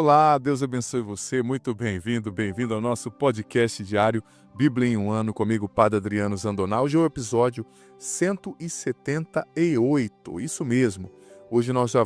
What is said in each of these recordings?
Olá, Deus abençoe você, muito bem-vindo ao nosso podcast diário Bíblia em um Ano, comigo, Padre Adriano Zandonal. Hoje é o episódio 178, isso mesmo. Hoje nós já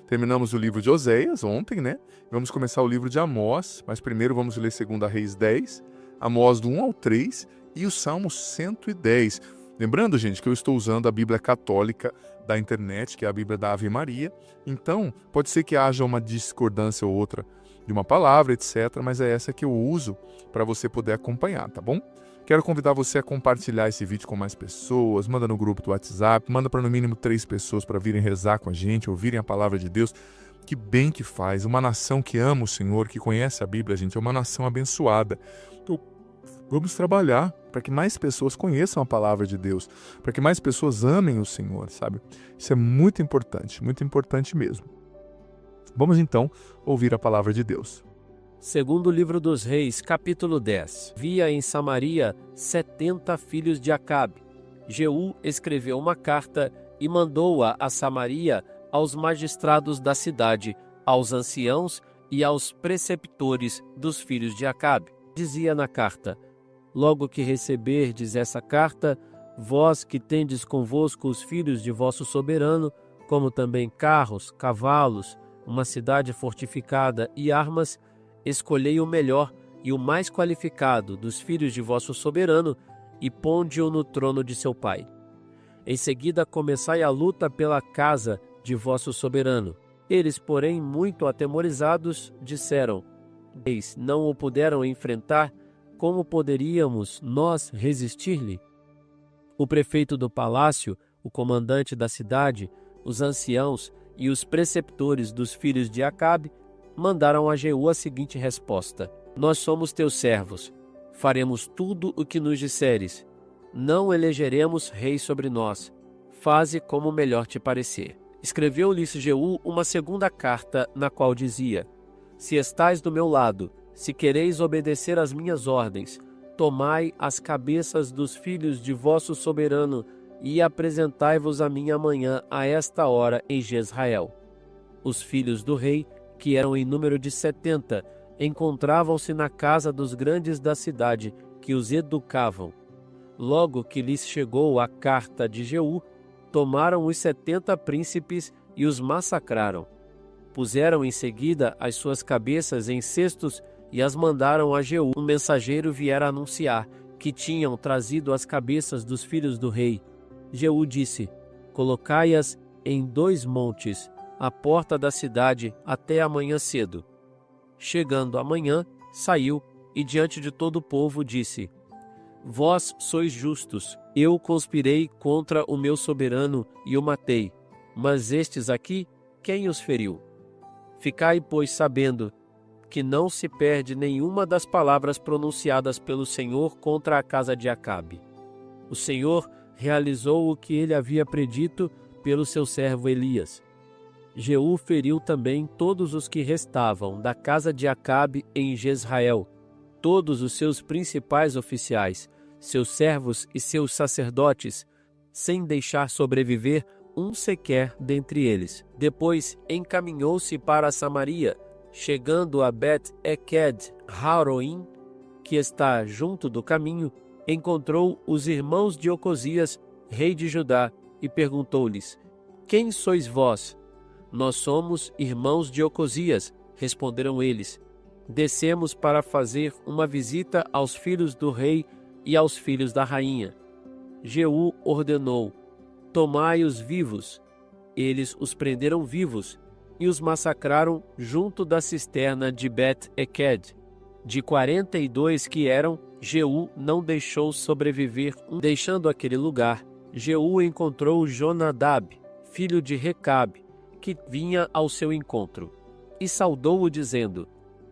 terminamos o livro de Oséias, ontem, né? Vamos começar o livro de Amós, mas primeiro vamos ler 2 Reis 10, Amós do 1 ao 3 e o Salmo 110. Lembrando, gente, que eu estou usando a Bíblia Católica da internet, que é a Bíblia da Ave Maria. Então, pode ser que haja uma discordância ou outra de uma palavra, etc., mas é essa que eu uso para você poder acompanhar, tá bom? Quero convidar você a compartilhar esse vídeo com mais pessoas, manda no grupo do WhatsApp, manda para no mínimo 3 pessoas para virem rezar com a gente, ouvirem a palavra de Deus. Que bem que faz. Uma nação que ama o Senhor, que conhece a Bíblia, gente, é uma nação abençoada. Então, vamos trabalhar para que mais pessoas conheçam a palavra de Deus, para que mais pessoas amem o Senhor, sabe? Isso é muito importante mesmo. Vamos então ouvir a palavra de Deus. Segundo livro dos Reis, capítulo 10. Havia em Samaria 70 filhos de Acabe. Jeú escreveu uma carta e mandou-a a Samaria aos magistrados da cidade, aos anciãos e aos preceptores dos filhos de Acabe. Dizia na carta: logo que receberdes essa carta, vós que tendes convosco os filhos de vosso soberano, como também carros, cavalos, uma cidade fortificada e armas, escolhei o melhor e o mais qualificado dos filhos de vosso soberano e ponde-o no trono de seu pai. Em seguida começai a luta pela casa de vosso soberano. Eles, porém, muito atemorizados, disseram: eis, não o puderam enfrentar, como poderíamos nós resistir-lhe? O prefeito do palácio, o comandante da cidade, os anciãos e os preceptores dos filhos de Acabe mandaram a Jeú a seguinte resposta: nós somos teus servos, faremos tudo o que nos disseres, não elegeremos rei sobre nós, faze como melhor te parecer. Escreveu-lhes Jeú uma segunda carta, na qual dizia: se estais do meu lado, se quereis obedecer às minhas ordens, tomai as cabeças dos filhos de vosso soberano e apresentai-vos a mim amanhã a esta hora em Jezrael. Os filhos do rei, que eram em número de 70, encontravam-se na casa dos grandes da cidade, que os educavam. Logo que lhes chegou a carta de Jeú, tomaram os 70 príncipes e os massacraram. Puseram em seguida as suas cabeças em cestos e as mandaram a Jeú. Um mensageiro viera anunciar que tinham trazido as cabeças dos filhos do rei. Jeú disse: colocai-as em 2 montes, à porta da cidade, até amanhã cedo. Chegando amanhã, saiu e diante de todo o povo disse: vós sois justos, eu conspirei contra o meu soberano e o matei, mas estes aqui, quem os feriu? Ficai, pois, sabendo que não se perde nenhuma das palavras pronunciadas pelo Senhor contra a casa de Acabe. O Senhor realizou o que ele havia predito pelo seu servo Elias. Jeú feriu também todos os que restavam da casa de Acabe em Jezrael, todos os seus principais oficiais, seus servos e seus sacerdotes, sem deixar sobreviver um sequer dentre eles. Depois encaminhou-se para Samaria, chegando a Bet-Eked Haroim, que está junto do caminho, encontrou os irmãos de Ocosias, rei de Judá, e perguntou-lhes: quem sois vós? Nós somos irmãos de Ocosias, responderam eles. Descemos para fazer uma visita aos filhos do rei e aos filhos da rainha. Jeú ordenou: tomai-os vivos. Eles os prenderam vivos e os massacraram junto da cisterna de Bet-Eked. De 42 que eram, Jeú não deixou sobreviver um. Deixando aquele lugar, Jeú encontrou Jonadab, filho de Recabe, que vinha ao seu encontro, e saudou-o dizendo: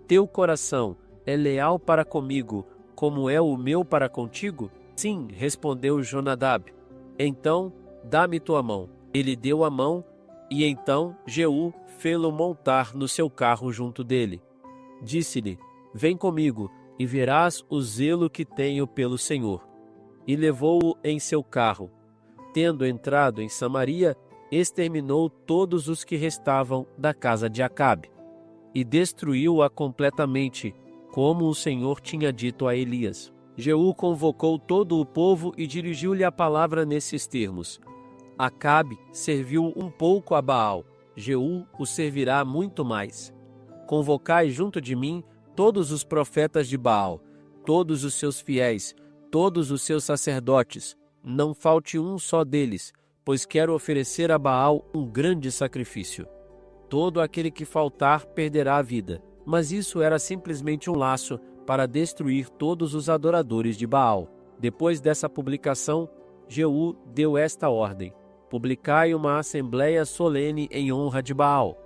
teu coração é leal para comigo, como é o meu para contigo? Sim, respondeu Jonadab. Então, dá-me tua mão. Ele deu a mão, e então Jeú fê-lo montar no seu carro junto dele. Disse-lhe: vem comigo, e verás o zelo que tenho pelo Senhor. E levou-o em seu carro. Tendo entrado em Samaria, exterminou todos os que restavam da casa de Acabe. e destruiu-a completamente, como o Senhor tinha dito a Elias. Jeú convocou todo o povo e dirigiu-lhe a palavra nesses termos: Acabe serviu um pouco a Baal, Jeú o servirá muito mais. Convocai junto de mim todos os profetas de Baal, todos os seus fiéis, todos os seus sacerdotes, não falte um só deles, pois quero oferecer a Baal um grande sacrifício. Todo aquele que faltar perderá a vida, mas isso era simplesmente um laço para destruir todos os adoradores de Baal. Depois dessa publicação, Jeú deu esta ordem: publicai uma assembleia solene em honra de Baal.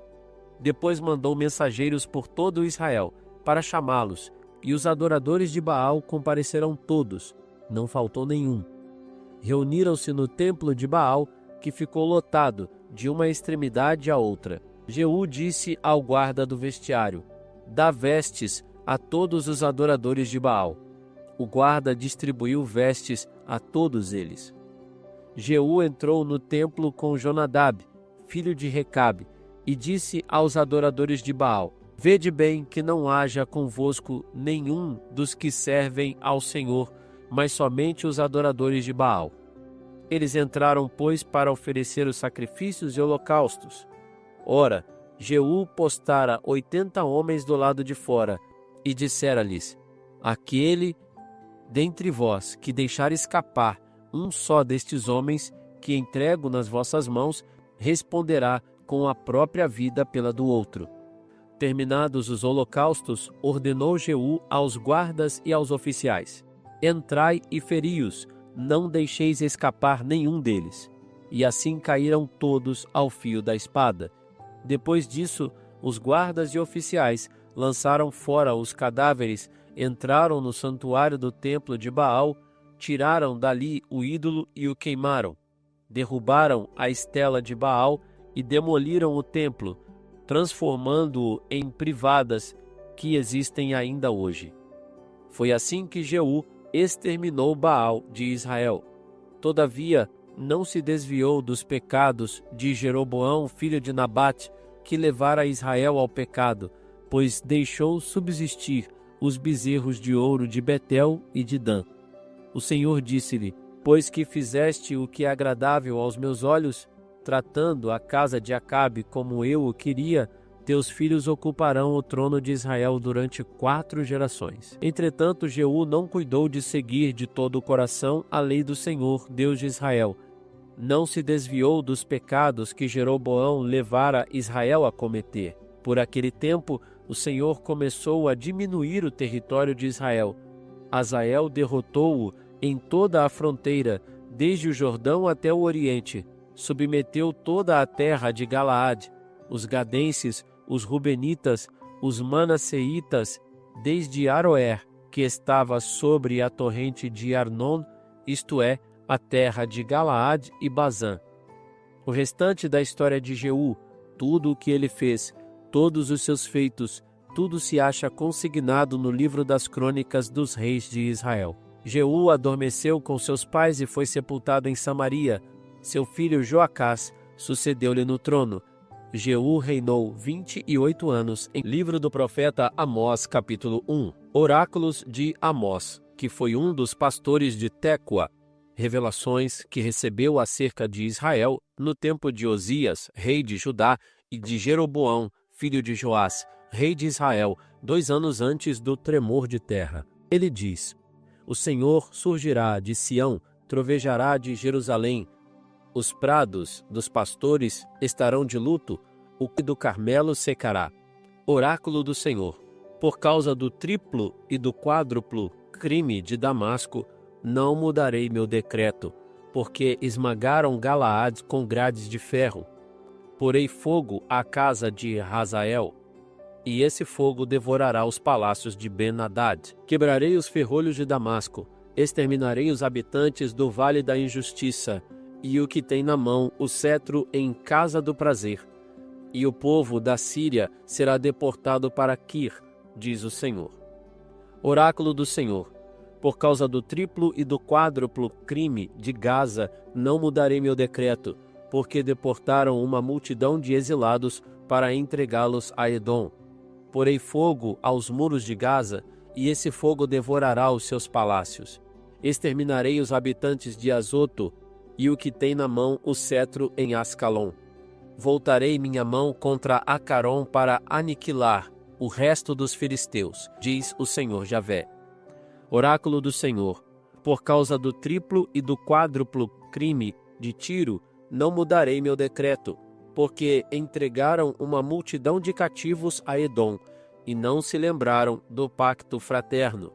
Depois mandou mensageiros por todo Israel para chamá-los, e os adoradores de Baal comparecerão todos, não faltou nenhum. Reuniram-se no templo de Baal, que ficou lotado de uma extremidade à outra. Jeú disse ao guarda do vestiário: dá vestes a todos os adoradores de Baal. O guarda distribuiu vestes a todos eles. Jeú entrou no templo com Jonadab, filho de Recabe, e disse aos adoradores de Baal: vede bem que não haja convosco nenhum dos que servem ao Senhor, mas somente os adoradores de Baal. Eles entraram, pois, para oferecer os sacrifícios e holocaustos. Ora, Jeú postara 80 homens do lado de fora, e dissera-lhes: aquele dentre vós que deixar escapar um só destes homens que entrego nas vossas mãos, responderá com a própria vida pela do outro. Terminados os holocaustos, ordenou Jeú aos guardas e aos oficiais: entrai e feri-os, não deixeis escapar nenhum deles. E assim caíram todos ao fio da espada. Depois disso, os guardas e oficiais lançaram fora os cadáveres, entraram no santuário do templo de Baal, tiraram dali o ídolo e o queimaram. Derrubaram a estela de Baal e demoliram o templo, transformando-o em privadas que existem ainda hoje. Foi assim que Jeú exterminou Baal de Israel. Todavia, não se desviou dos pecados de Jeroboão, filho de Nabate, que levara Israel ao pecado, pois deixou subsistir os bezerros de ouro de Betel e de Dan. O Senhor disse-lhe: pois que fizeste o que é agradável aos meus olhos, tratando a casa de Acabe como eu o queria, teus filhos ocuparão o trono de Israel durante 4 gerações. Entretanto, Jeú não cuidou de seguir de todo o coração a lei do Senhor, Deus de Israel. Não se desviou dos pecados que Jeroboão levara Israel a cometer. Por aquele tempo, o Senhor começou a diminuir o território de Israel. Hazael derrotou-o em toda a fronteira, desde o Jordão até o Oriente. Submeteu toda a terra de Galaade, os gadenses, os rubenitas, os manasseitas, desde Aroer, que estava sobre a torrente de Arnon, isto é, a terra de Galaade e Bazã. O restante da história de Jeú, tudo o que ele fez, todos os seus feitos, tudo se acha consignado no livro das crônicas dos reis de Israel. Jeú adormeceu com seus pais e foi sepultado em Samaria. Seu filho Joacás sucedeu-lhe no trono. Jeú reinou 28 anos. Em livro do profeta Amós, capítulo 1. Oráculos de Amós, que foi um dos pastores de Tecoa. Revelações que recebeu acerca de Israel no tempo de Osias, rei de Judá, e de Jeroboão, filho de Joás, rei de Israel, 2 anos antes do tremor de terra. Ele diz: o Senhor surgirá de Sião, trovejará de Jerusalém. Os prados dos pastores estarão de luto, o que do Carmelo secará. Oráculo do Senhor: por causa do triplo e do quádruplo crime de Damasco, não mudarei meu decreto, porque esmagaram Galaade com grades de ferro. Porei fogo à casa de Hazael, e esse fogo devorará os palácios de Ben-Hadad. Quebrarei os ferrolhos de Damasco, exterminarei os habitantes do Vale da Injustiça, e o que tem na mão o cetro em casa do prazer. E o povo da Síria será deportado para Quir, diz o Senhor. Oráculo do Senhor: por causa do triplo e do quádruplo crime de Gaza, não mudarei meu decreto, porque deportaram uma multidão de exilados para entregá-los a Edom. porei fogo aos muros de Gaza, e esse fogo devorará os seus palácios. Exterminarei os habitantes de Azoto, e o que tem na mão o cetro em Ascalon. Voltarei minha mão contra Acaron para aniquilar o resto dos filisteus, diz o Senhor Javé. Oráculo do Senhor: por causa do triplo e do quádruplo crime de Tiro, não mudarei meu decreto, porque entregaram uma multidão de cativos a Edom, e não se lembraram do pacto fraterno.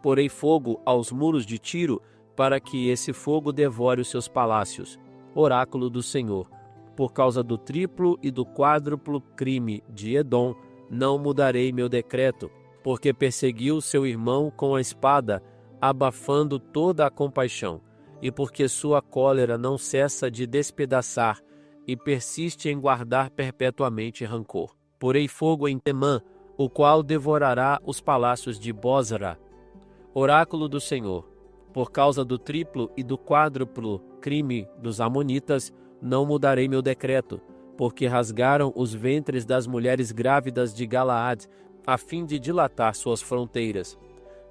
Porei fogo aos muros de Tiro, para que esse fogo devore os seus palácios. Oráculo do Senhor: por causa do triplo e do quádruplo crime de Edom, não mudarei meu decreto, porque perseguiu seu irmão com a espada, abafando toda a compaixão, e porque sua cólera não cessa de despedaçar, e persiste em guardar perpetuamente rancor. Porei fogo em Temã, o qual devorará os palácios de Bósra. Oráculo do Senhor: por causa do triplo e do quádruplo crime dos amonitas, não mudarei meu decreto, porque rasgaram os ventres das mulheres grávidas de Galaad, a fim de dilatar suas fronteiras.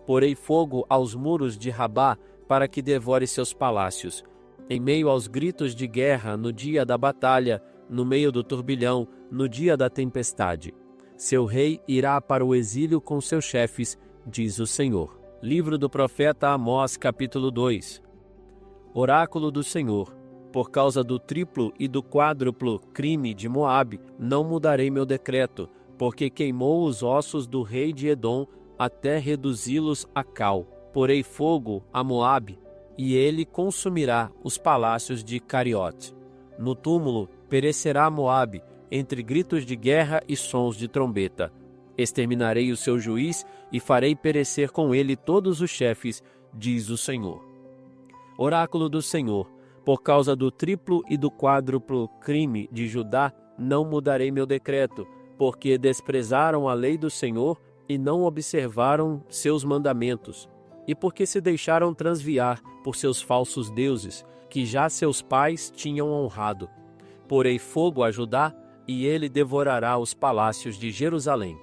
Porei fogo aos muros de Rabá, para que devore seus palácios. Em meio aos gritos de guerra, no dia da batalha, no meio do turbilhão, no dia da tempestade. Seu rei irá para o exílio com seus chefes, diz o Senhor. Livro do profeta Amós, capítulo 2. Oráculo do Senhor: por causa do triplo e do quádruplo crime de Moabe, não mudarei meu decreto, porque queimou os ossos do rei de Edom até reduzi-los a cal. Porei fogo a Moabe, e ele consumirá os palácios de Cariote. No túmulo perecerá Moabe, entre gritos de guerra e sons de trombeta. Exterminarei o seu juiz e farei perecer com ele todos os chefes, diz o Senhor. Oráculo do Senhor: por causa do triplo e do quádruplo crime de Judá, não mudarei meu decreto, porque desprezaram a lei do Senhor e não observaram seus mandamentos, e porque se deixaram transviar por seus falsos deuses, que já seus pais tinham honrado. Porei fogo a Judá, e ele devorará os palácios de Jerusalém.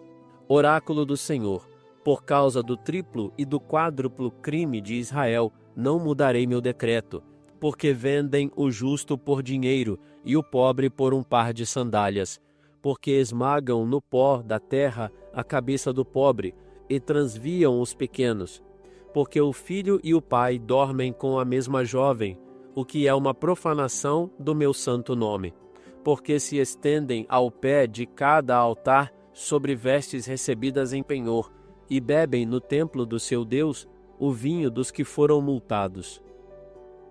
Oráculo do Senhor: por causa do triplo e do quádruplo crime de Israel, não mudarei meu decreto, porque vendem o justo por dinheiro e o pobre por um par de sandálias, porque esmagam no pó da terra a cabeça do pobre e transviam os pequenos, porque o filho e o pai dormem com a mesma jovem, o que é uma profanação do meu santo nome, porque se estendem ao pé de cada altar sobre vestes recebidas em penhor, e bebem no templo do seu Deus o vinho dos que foram multados.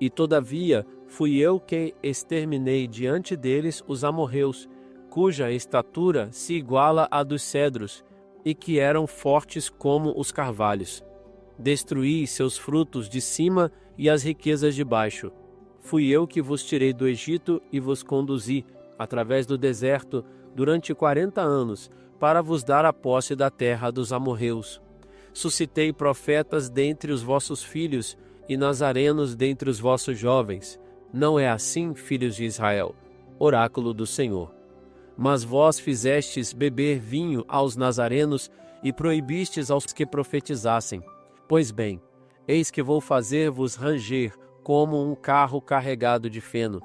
E todavia fui eu que exterminei diante deles os amorreus, cuja estatura se iguala à dos cedros, e que eram fortes como os carvalhos. Destruí seus frutos de cima e as riquezas de baixo. Fui eu que vos tirei do Egito e vos conduzi, através do deserto, durante 40 anos, para vos dar a posse da terra dos amorreus. Suscitei profetas dentre os vossos filhos, e nazarenos dentre os vossos jovens. Não é assim, filhos de Israel? Oráculo do Senhor. Mas vós fizestes beber vinho aos nazarenos e proibistes aos que profetizassem. Pois bem, eis que vou fazer-vos ranger como um carro carregado de feno.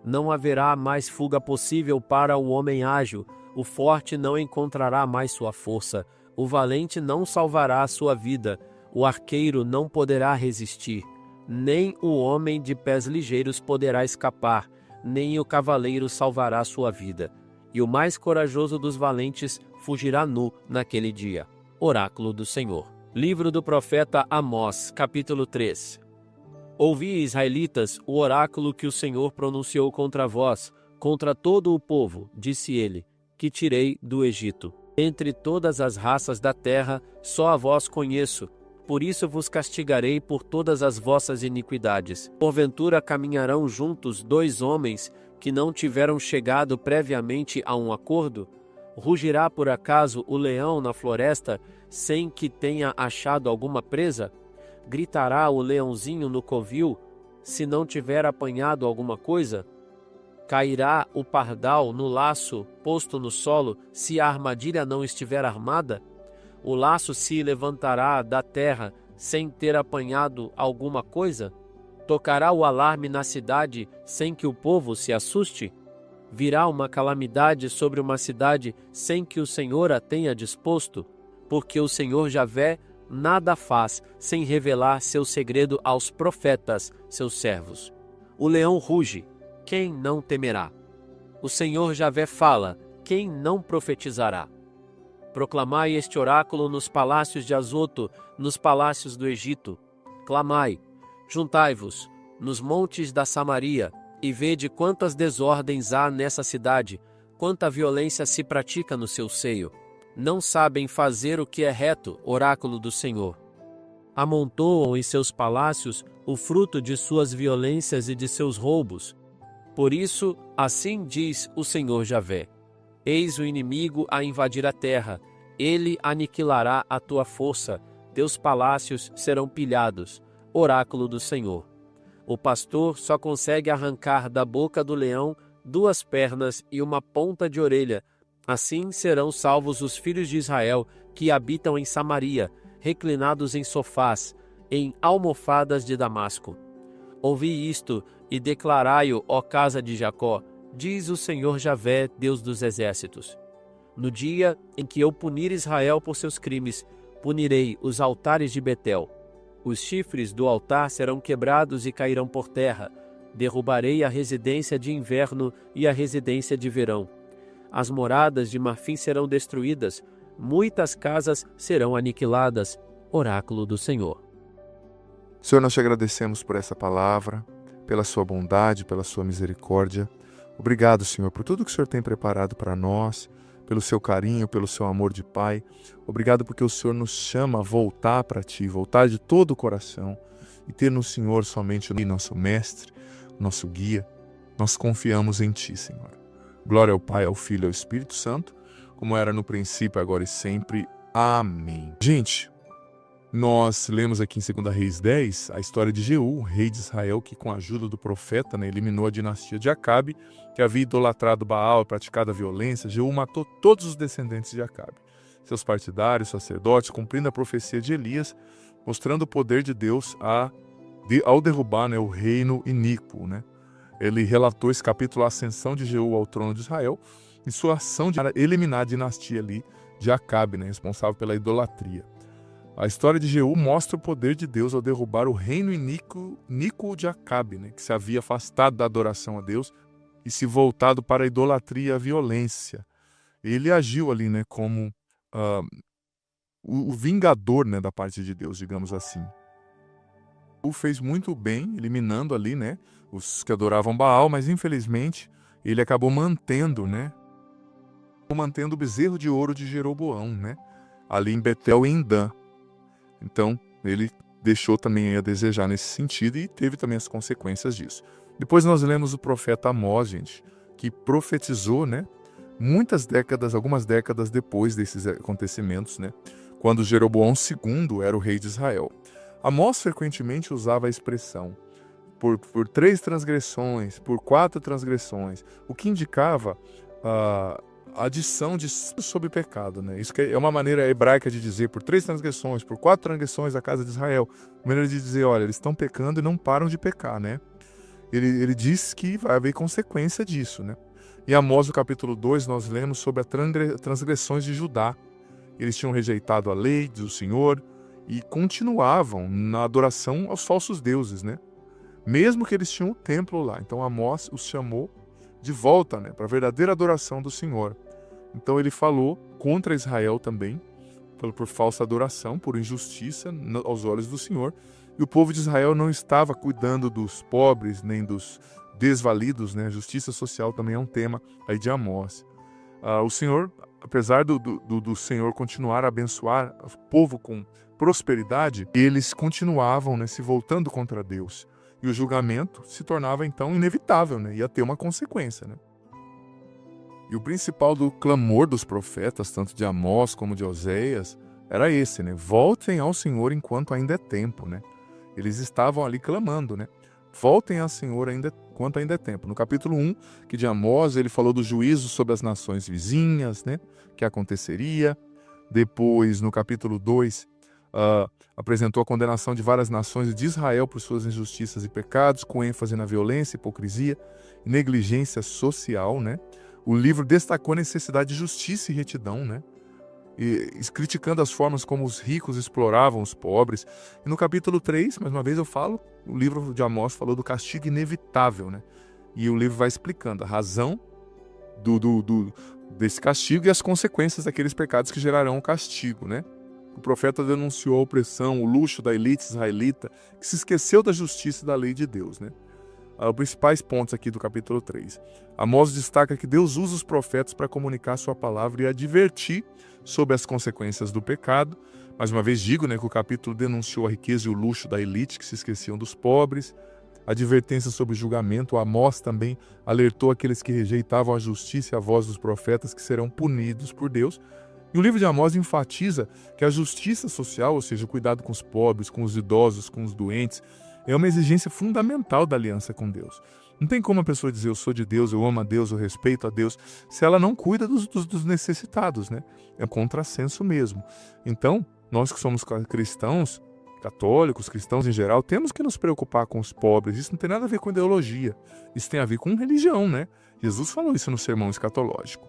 Não haverá mais fuga possível para o homem ágil, o forte não encontrará mais sua força, o valente não salvará a sua vida, o arqueiro não poderá resistir, nem o homem de pés ligeiros poderá escapar, nem o cavaleiro salvará sua vida. E o mais corajoso dos valentes fugirá nu naquele dia. Oráculo do Senhor. Livro do profeta Amós, capítulo 3. Ouvi, israelitas, o oráculo que o Senhor pronunciou contra vós, contra todo o povo, disse ele, que tirei do Egito. Entre todas as raças da terra, só a vós conheço. Por isso vos castigarei por todas as vossas iniquidades. Porventura caminharão juntos 2 homens que não tiveram chegado previamente a um acordo? Rugirá por acaso o leão na floresta, sem que tenha achado alguma presa? Gritará o leãozinho no covil, se não tiver apanhado alguma coisa? Cairá o pardal no laço posto no solo, se a armadilha não estiver armada? O laço se levantará da terra sem ter apanhado alguma coisa? Tocará o alarme na cidade sem que o povo se assuste? Virá uma calamidade sobre uma cidade sem que o Senhor a tenha disposto? Porque o Senhor Javé nada faz sem revelar seu segredo aos profetas, seus servos. O leão ruge, quem não temerá? O Senhor Javé fala, quem não profetizará? Proclamai este oráculo nos palácios de Azoto, nos palácios do Egito. Clamai, juntai-vos nos montes da Samaria, e vede quantas desordens há nessa cidade, quanta violência se pratica no seu seio. Não sabem fazer o que é reto, oráculo do Senhor. Amontoam em seus palácios o fruto de suas violências e de seus roubos. Por isso, assim diz o Senhor Javé: eis o inimigo a invadir a terra, ele aniquilará a tua força, teus palácios serão pilhados, oráculo do Senhor. O pastor só consegue arrancar da boca do leão 2 pernas e uma ponta de orelha. Assim serão salvos os filhos de Israel que habitam em Samaria, reclinados em sofás, em almofadas de Damasco. Ouvi isto e declarai-o, ó casa de Jacó, diz o Senhor Javé, Deus dos exércitos. No dia em que eu punir Israel por seus crimes, punirei os altares de Betel. Os chifres do altar serão quebrados e cairão por terra. Derrubarei a residência de inverno e a residência de verão. As moradas de marfim serão destruídas, muitas casas serão aniquiladas. Oráculo do Senhor. Senhor, nós te agradecemos por essa palavra, pela sua bondade, pela sua misericórdia. Obrigado, Senhor, por tudo que o Senhor tem preparado para nós, pelo seu carinho, pelo seu amor de Pai. Obrigado porque o Senhor nos chama a voltar para Ti, voltar de todo o coração e ter no Senhor somente o nosso Mestre, nosso guia. Nós confiamos em Ti, Senhor. Glória ao Pai, ao Filho e ao Espírito Santo, como era no princípio, agora e sempre. Amém. Gente, nós lemos aqui em 2 Reis 10 a história de Jeú, rei de Israel, que com a ajuda do profeta, eliminou a dinastia de Acabe, que havia idolatrado Baal e praticado a violência. Jeú matou todos os descendentes de Acabe, seus partidários, sacerdotes, cumprindo a profecia de Elias, mostrando o poder de Deus ao derrubar o reino iníquo. Ele relatou esse capítulo, a ascensão de Jeú ao trono de Israel, e sua ação de eliminar a dinastia de Acabe, responsável pela idolatria. A história de Jeú mostra o poder de Deus ao derrubar o reino iníquo de Acabe, que se havia afastado da adoração a Deus e se voltado para a idolatria e a violência. Ele agiu ali como o vingador da parte de Deus, digamos assim. Jeú fez muito bem, eliminando ali os que adoravam Baal, mas infelizmente ele acabou mantendo o bezerro de ouro de Jeroboão, ali em Betel e em Dan. Então, ele deixou também a desejar nesse sentido e teve também as consequências disso. Depois nós lemos o profeta Amós, gente, que profetizou, algumas décadas depois desses acontecimentos, quando Jeroboão II era o rei de Israel. Amós frequentemente usava a expressão por 3 transgressões, por 4 transgressões, o que indicava a adição de sobre pecado. Isso é uma maneira hebraica de dizer por 3 transgressões, por 4 transgressões da casa de Israel. Uma maneira de dizer, olha, eles estão pecando e não param de pecar. Ele diz que vai haver consequência disso. Em Amós, no capítulo 2, nós lemos sobre as transgressões de Judá. Eles tinham rejeitado a lei do Senhor e continuavam na adoração aos falsos deuses, mesmo que eles tinham o templo lá. Então Amós os chamou de volta para a verdadeira adoração do Senhor. Então ele falou contra Israel também, por falsa adoração, por injustiça aos olhos do Senhor. E o povo de Israel não estava cuidando dos pobres, nem dos desvalidos. A justiça social também é um tema aí de Amós. O Senhor, apesar do Senhor continuar a abençoar o povo com prosperidade, eles continuavam se voltando contra Deus. E o julgamento se tornava então inevitável, ia ter uma consequência. E o principal do clamor dos profetas, tanto de Amós como de Oséias, era esse, voltem ao Senhor enquanto ainda é tempo. Eles estavam ali clamando, Voltem ao Senhor enquanto ainda é tempo. No capítulo 1, que de Amós, ele falou do juízo sobre as nações vizinhas, né, que aconteceria. Depois, no capítulo 2, apresentou a condenação de várias nações de Israel por suas injustiças e pecados, com ênfase na violência, hipocrisia e negligência social, né? O livro destacou a necessidade de justiça e retidão, né? E criticando as formas como os ricos exploravam os pobres. E no capítulo 3, mais uma vez eu falo, o livro de Amós falou do castigo inevitável, né? E o livro vai explicando a razão desse castigo e as consequências daqueles pecados que gerarão o castigo, né? O profeta denunciou a opressão, o luxo da elite israelita, que se esqueceu da justiça e da lei de Deus, né? Os principais pontos aqui do capítulo 3. Amós destaca que Deus usa os profetas para comunicar sua palavra e advertir sobre as consequências do pecado. Mais uma vez digo, né, que o capítulo denunciou a riqueza e o luxo da elite que se esqueciam dos pobres. Advertência sobre o julgamento. Amós também alertou aqueles que rejeitavam a justiça e a voz dos profetas que serão punidos por Deus. E o livro de Amós enfatiza que a justiça social, ou seja, o cuidado com os pobres, com os idosos, com os doentes, é uma exigência fundamental da aliança com Deus. Não tem como a pessoa dizer eu sou de Deus, eu amo a Deus, eu respeito a Deus, se ela não cuida dos necessitados, né? É um contrassenso mesmo. Então, nós que somos cristãos, católicos, cristãos em geral, temos que nos preocupar com os pobres. Isso não tem nada a ver com ideologia. Isso tem a ver com religião, né? Jesus falou isso no sermão escatológico.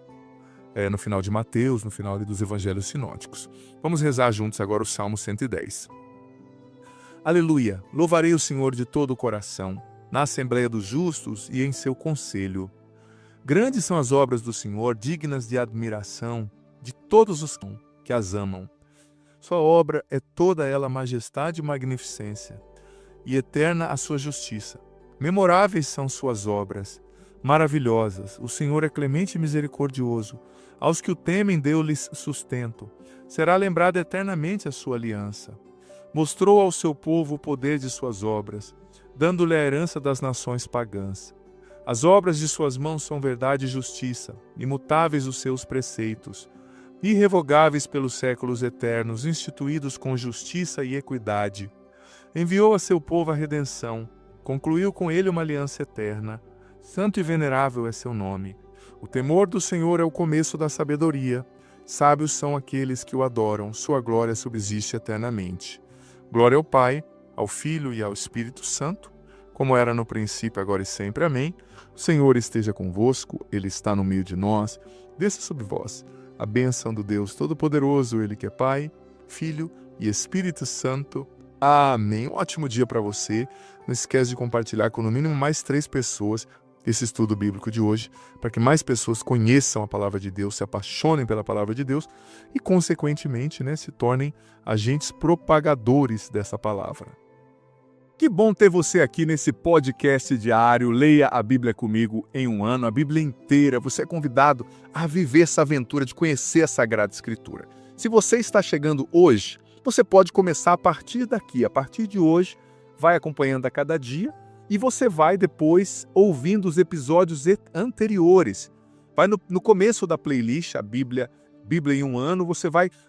No final de Mateus, no final dos evangelhos sinóticos. Vamos rezar juntos agora o Salmo 110. Aleluia! Louvarei o Senhor de todo o coração, na assembleia dos justos e em seu conselho. Grandes são as obras do Senhor, dignas de admiração de todos os que as amam. Sua obra é toda ela majestade e magnificência, e eterna a sua justiça. Memoráveis são suas obras, maravilhosas. O Senhor é clemente e misericordioso. Aos que o temem deu-lhes sustento. Será lembrada eternamente a sua aliança. Mostrou ao seu povo o poder de suas obras, dando-lhe a herança das nações pagãs. As obras de suas mãos são verdade e justiça, imutáveis os seus preceitos, irrevogáveis pelos séculos eternos, instituídos com justiça e equidade. Enviou a seu povo a redenção, concluiu com ele uma aliança eterna. Santo e venerável é seu nome. O temor do Senhor é o começo da sabedoria. Sábios são aqueles que o adoram, sua glória subsiste eternamente. Glória ao Pai, ao Filho e ao Espírito Santo, como era no princípio, agora e sempre. Amém. O Senhor esteja convosco, Ele está no meio de nós. Desça sobre vós a bênção do Deus Todo-Poderoso, Ele que é Pai, Filho e Espírito Santo. Amém. Um ótimo dia para você. Não esquece de compartilhar com no mínimo mais 3 pessoas esse estudo bíblico de hoje, para que mais pessoas conheçam a palavra de Deus, se apaixonem pela palavra de Deus e, consequentemente, se tornem agentes propagadores dessa palavra. Que bom ter você aqui nesse podcast diário. Leia a Bíblia comigo em um ano, a Bíblia inteira. Você é convidado a viver essa aventura de conhecer a Sagrada Escritura. Se você está chegando hoje, você pode começar a partir daqui. A partir de hoje, vai acompanhando a cada dia e você vai depois ouvindo os episódios anteriores. Vai no começo da playlist, a Bíblia em um ano,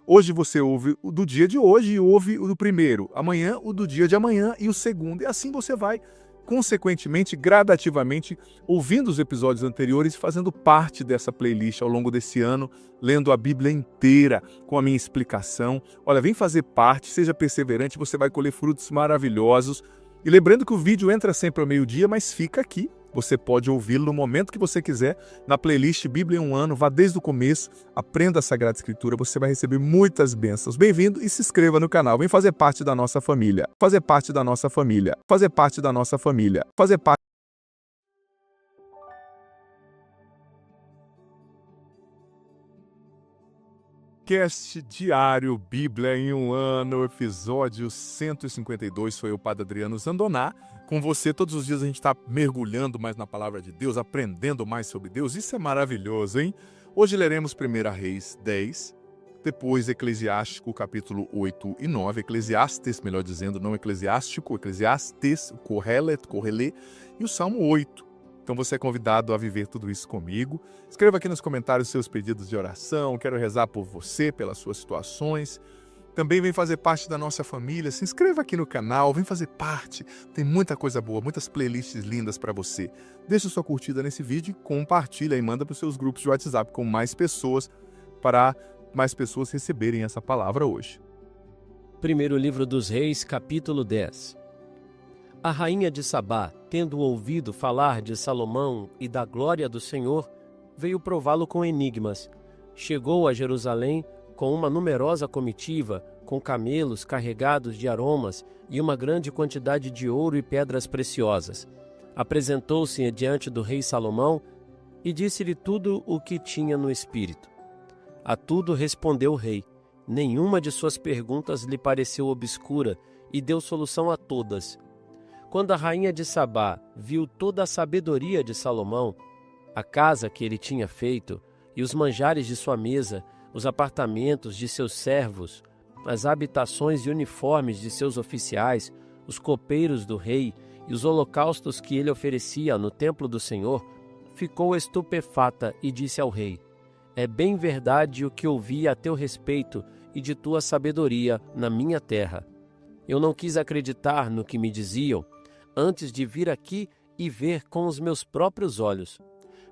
hoje você ouve o do dia de hoje e ouve o do primeiro. Amanhã, o do dia de amanhã e o segundo. E assim você vai, consequentemente, gradativamente, ouvindo os episódios anteriores e fazendo parte dessa playlist ao longo desse ano, lendo a Bíblia inteira com a minha explicação. Olha, vem fazer parte, seja perseverante, você vai colher frutos maravilhosos. E lembrando que o vídeo entra sempre ao meio-dia, mas fica aqui. Você pode ouvi-lo no momento que você quiser, na playlist Bíblia em um ano. Vá desde o começo, aprenda a Sagrada Escritura, você vai receber muitas bênçãos. Bem-vindo e se inscreva no canal. Vem fazer parte da nossa família. Fazer parte da nossa família. Fazer parte da nossa família. Fazer parte. Podcast diário Bíblia em um ano, episódio 152. Sou eu, Padre Adriano Zandoná. Com você, todos os dias a gente está mergulhando mais na palavra de Deus, aprendendo mais sobre Deus. Isso é maravilhoso, hein? Hoje leremos 1 Reis 10, depois Eclesiástico, capítulo 8 e 9. Eclesiastes, melhor dizendo, não Eclesiástico, Eclesiastes, Correlê, e o Salmo 8. Então você é convidado a viver tudo isso comigo. Escreva aqui nos comentários seus pedidos de oração. Quero rezar por você, pelas suas situações. Também vem fazer parte da nossa família. Se inscreva aqui no canal, vem fazer parte. Tem muita coisa boa, muitas playlists lindas para você. Deixa sua curtida nesse vídeo, compartilha e manda para os seus grupos de WhatsApp com mais pessoas, para mais pessoas receberem essa palavra hoje. Primeiro livro dos Reis, capítulo 10. A rainha de Sabá, tendo ouvido falar de Salomão e da glória do Senhor, veio prová-lo com enigmas. Chegou a Jerusalém com uma numerosa comitiva, com camelos carregados de aromas e uma grande quantidade de ouro e pedras preciosas. Apresentou-se diante do rei Salomão e disse-lhe tudo o que tinha no espírito. A tudo respondeu o rei. Nenhuma de suas perguntas lhe pareceu obscura e deu solução a todas. Quando a rainha de Sabá viu toda a sabedoria de Salomão, a casa que ele tinha feito e os manjares de sua mesa, os apartamentos de seus servos, as habitações e uniformes de seus oficiais, os copeiros do rei e os holocaustos que ele oferecia no templo do Senhor, ficou estupefata e disse ao rei: É bem verdade o que ouvi a teu respeito e de tua sabedoria na minha terra. Eu não quis acreditar no que me diziam, antes de vir aqui e ver com os meus próprios olhos.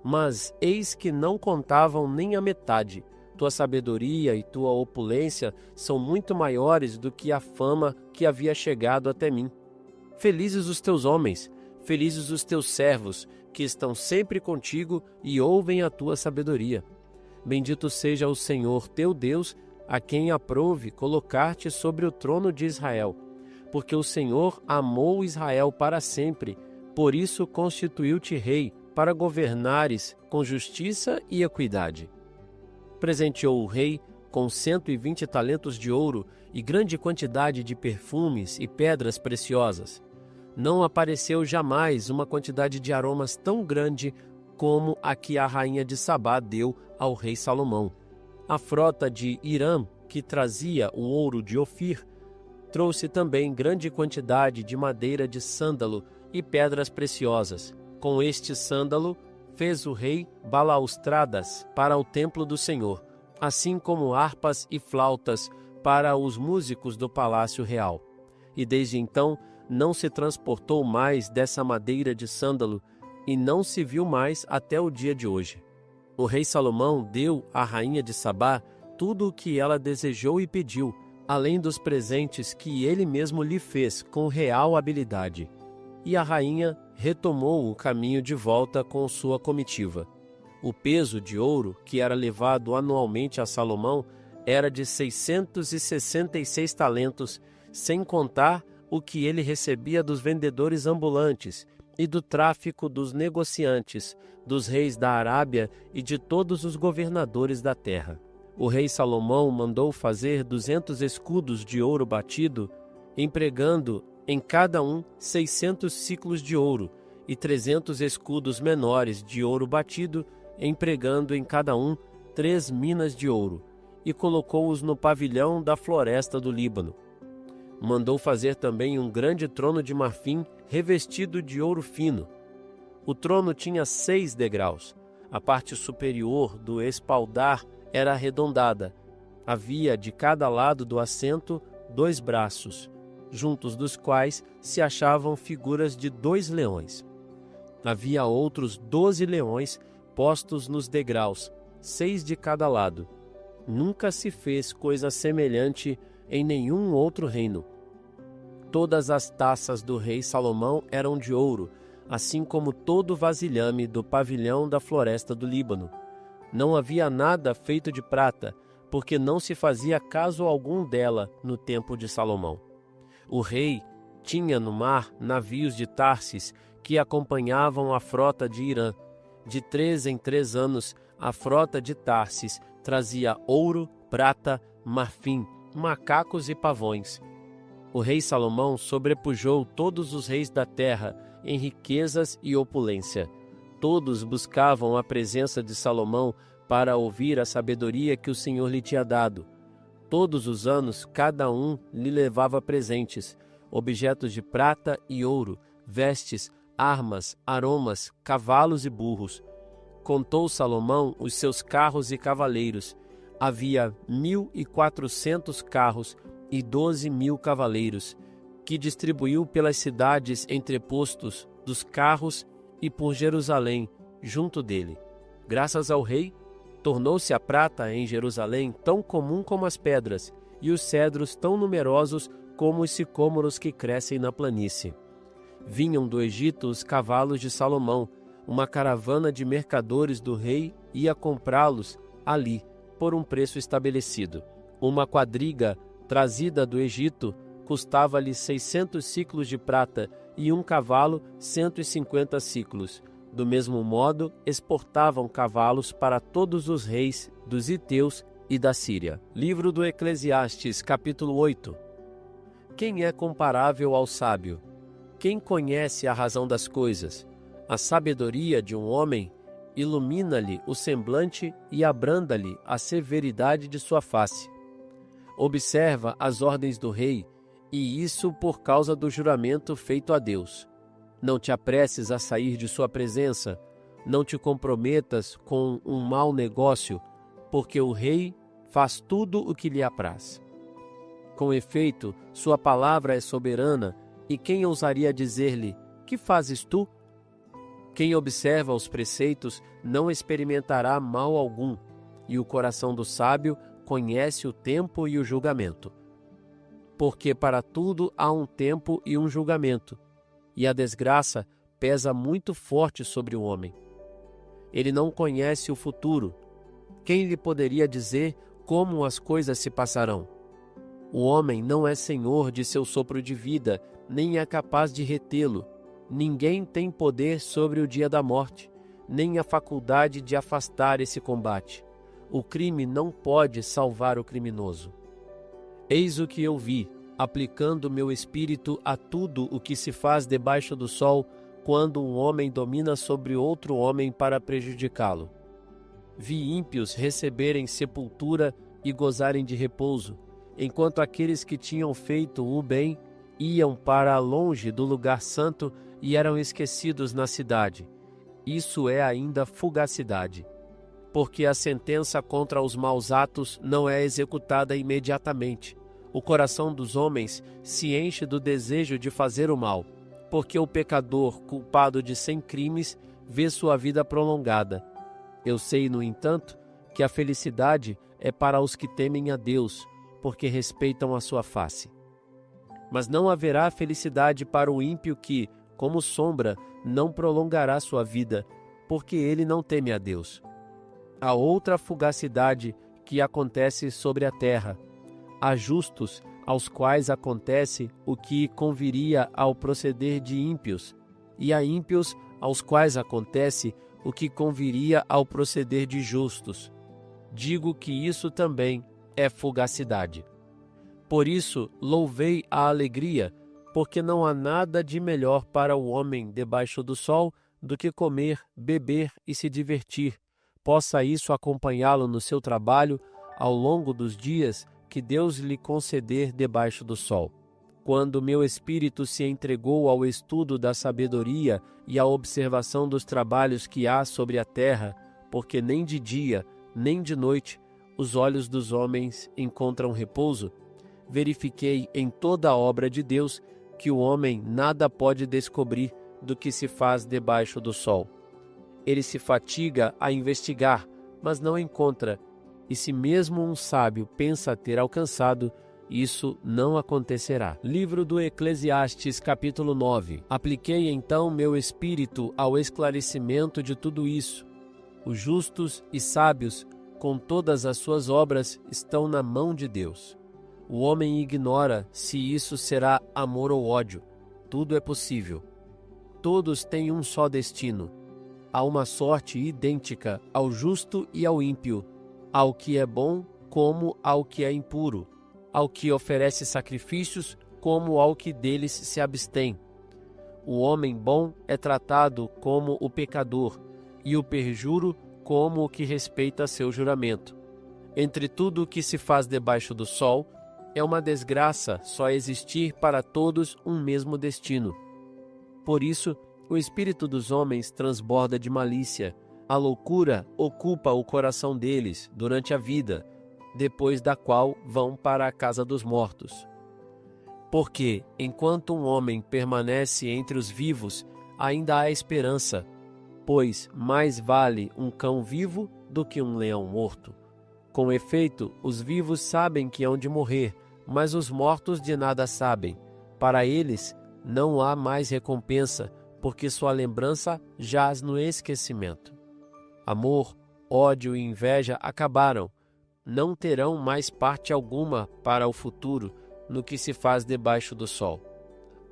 Mas eis que não contavam nem a metade. Tua sabedoria e tua opulência são muito maiores do que a fama que havia chegado até mim. Felizes os teus homens, felizes os teus servos, que estão sempre contigo e ouvem a tua sabedoria. Bendito seja o Senhor teu Deus, a quem aprouve colocar-te sobre o trono de Israel. Porque o Senhor amou Israel para sempre, por isso constituiu-te rei, para governares com justiça e equidade. Presenteou o rei com 120 talentos de ouro e grande quantidade de perfumes e pedras preciosas. Não apareceu jamais uma quantidade de aromas tão grande como a que a rainha de Sabá deu ao rei Salomão. A frota de Hiram, que trazia o ouro de Ofir, trouxe também grande quantidade de madeira de sândalo e pedras preciosas. Com este sândalo, fez o rei balaustradas para o templo do Senhor, assim como harpas e flautas para os músicos do palácio real. E desde então não se transportou mais dessa madeira de sândalo e não se viu mais até o dia de hoje. O rei Salomão deu à rainha de Sabá tudo o que ela desejou e pediu, além dos presentes que ele mesmo lhe fez com real habilidade. E a rainha retomou o caminho de volta com sua comitiva. O peso de ouro que era levado anualmente a Salomão era de 666 talentos, sem contar o que ele recebia dos vendedores ambulantes e do tráfico dos negociantes, dos reis da Arábia e de todos os governadores da terra. O rei Salomão mandou fazer 200 escudos de ouro batido, empregando em cada um 600 siclos de ouro, e 300 escudos menores de ouro batido, empregando em cada um 3 minas de ouro, e colocou-os no pavilhão da floresta do Líbano. Mandou fazer também um grande trono de marfim revestido de ouro fino. O trono tinha 6 degraus. A parte superior do espaldar era arredondada. Havia de cada lado do assento 2 braços, juntos dos quais se achavam figuras de 2 leões. Havia outros 12 leões postos nos degraus, 6 de cada lado. Nunca se fez coisa semelhante em nenhum outro reino. Todas as taças do rei Salomão eram de ouro, assim como todo o vasilhame do pavilhão da floresta do Líbano. Não havia nada feito de prata, porque não se fazia caso algum dela no tempo de Salomão. O rei tinha no mar navios de Tarsis que acompanhavam a frota de Irã. De 3 em 3 anos, a frota de Tarsis trazia ouro, prata, marfim, macacos e pavões. O rei Salomão sobrepujou todos os reis da terra em riquezas e opulência. Todos buscavam a presença de Salomão para ouvir a sabedoria que o Senhor lhe tinha dado. Todos os anos, cada um lhe levava presentes, objetos de prata e ouro, vestes, armas, aromas, cavalos e burros. Contou Salomão os seus carros e cavaleiros. Havia 1.400 carros e 12.000 cavaleiros, que distribuiu pelas cidades entrepostos dos carros e por Jerusalém, junto dele. Graças ao rei, tornou-se a prata em Jerusalém tão comum como as pedras, e os cedros tão numerosos como os sicômoros que crescem na planície. Vinham do Egito os cavalos de Salomão, uma caravana de mercadores do rei ia comprá-los ali, por um preço estabelecido. Uma quadriga trazida do Egito custava-lhe 600 siclos de prata e um cavalo 150 siclos. Do mesmo modo, exportavam cavalos para todos os reis dos Hiteus e da Síria. Livro do Eclesiastes, capítulo 8. Quem é comparável ao sábio? Quem conhece a razão das coisas? A sabedoria de um homem ilumina-lhe o semblante e abranda-lhe a severidade de sua face. Observa as ordens do rei, e isso por causa do juramento feito a Deus. Não te apresses a sair de sua presença, não te comprometas com um mau negócio, porque o rei faz tudo o que lhe apraz. Com efeito, sua palavra é soberana, e quem ousaria dizer-lhe: que fazes tu? Quem observa os preceitos não experimentará mal algum, e o coração do sábio conhece o tempo e o julgamento. Porque para tudo há um tempo e um julgamento, e a desgraça pesa muito forte sobre o homem. Ele não conhece o futuro. Quem lhe poderia dizer como as coisas se passarão? O homem não é senhor de seu sopro de vida, nem é capaz de retê-lo. Ninguém tem poder sobre o dia da morte, nem a faculdade de afastar esse combate. O crime não pode salvar o criminoso. Eis o que eu vi, aplicando meu espírito a tudo o que se faz debaixo do sol, quando um homem domina sobre outro homem para prejudicá-lo. Vi ímpios receberem sepultura e gozarem de repouso, enquanto aqueles que tinham feito o bem iam para longe do lugar santo e eram esquecidos na cidade. Isso é ainda fugacidade, porque a sentença contra os maus atos não é executada imediatamente. O coração dos homens se enche do desejo de fazer o mal, porque o pecador, culpado de 100 crimes, vê sua vida prolongada. Eu sei, no entanto, que a felicidade é para os que temem a Deus, porque respeitam a sua face. Mas não haverá felicidade para o ímpio que, como sombra, não prolongará sua vida, porque ele não teme a Deus. Há outra fugacidade que acontece sobre a terra. Há justos aos quais acontece o que conviria ao proceder de ímpios, e há ímpios aos quais acontece o que conviria ao proceder de justos. Digo que isso também é fugacidade. Por isso, louvei a alegria, porque não há nada de melhor para o homem debaixo do sol do que comer, beber e se divertir. Possa isso acompanhá-lo no seu trabalho ao longo dos dias que Deus lhe conceder debaixo do sol. Quando meu espírito se entregou ao estudo da sabedoria e à observação dos trabalhos que há sobre a terra, porque nem de dia, nem de noite, os olhos dos homens encontram repouso, verifiquei em toda a obra de Deus que o homem nada pode descobrir do que se faz debaixo do sol. Ele se fatiga a investigar, mas não encontra, e se mesmo um sábio pensa ter alcançado, isso não acontecerá. Livro do Eclesiastes, capítulo 9. Apliquei então meu espírito ao esclarecimento de tudo isso. Os justos e sábios, com todas as suas obras, estão na mão de Deus. O homem ignora se isso será amor ou ódio. Tudo é possível. Todos têm um só destino. Há uma sorte idêntica ao justo e ao ímpio, ao que é bom como ao que é impuro, ao que oferece sacrifícios como ao que deles se abstém. O homem bom é tratado como o pecador, e o perjuro como o que respeita seu juramento. Entre tudo o que se faz debaixo do sol, é uma desgraça só existir para todos um mesmo destino. Por isso, o espírito dos homens transborda de malícia. A loucura ocupa o coração deles durante a vida. depois da qual vão para a casa dos mortos. Porque, enquanto um homem permanece entre os vivos, ainda há esperança, pois mais vale um cão vivo do que um leão morto. Com efeito, os vivos sabem que hão de morrer, mas os mortos de nada sabem. Para eles não há mais recompensa, porque sua lembrança jaz no esquecimento. Amor, ódio e inveja acabaram. Não terão mais parte alguma para o futuro no que se faz debaixo do sol.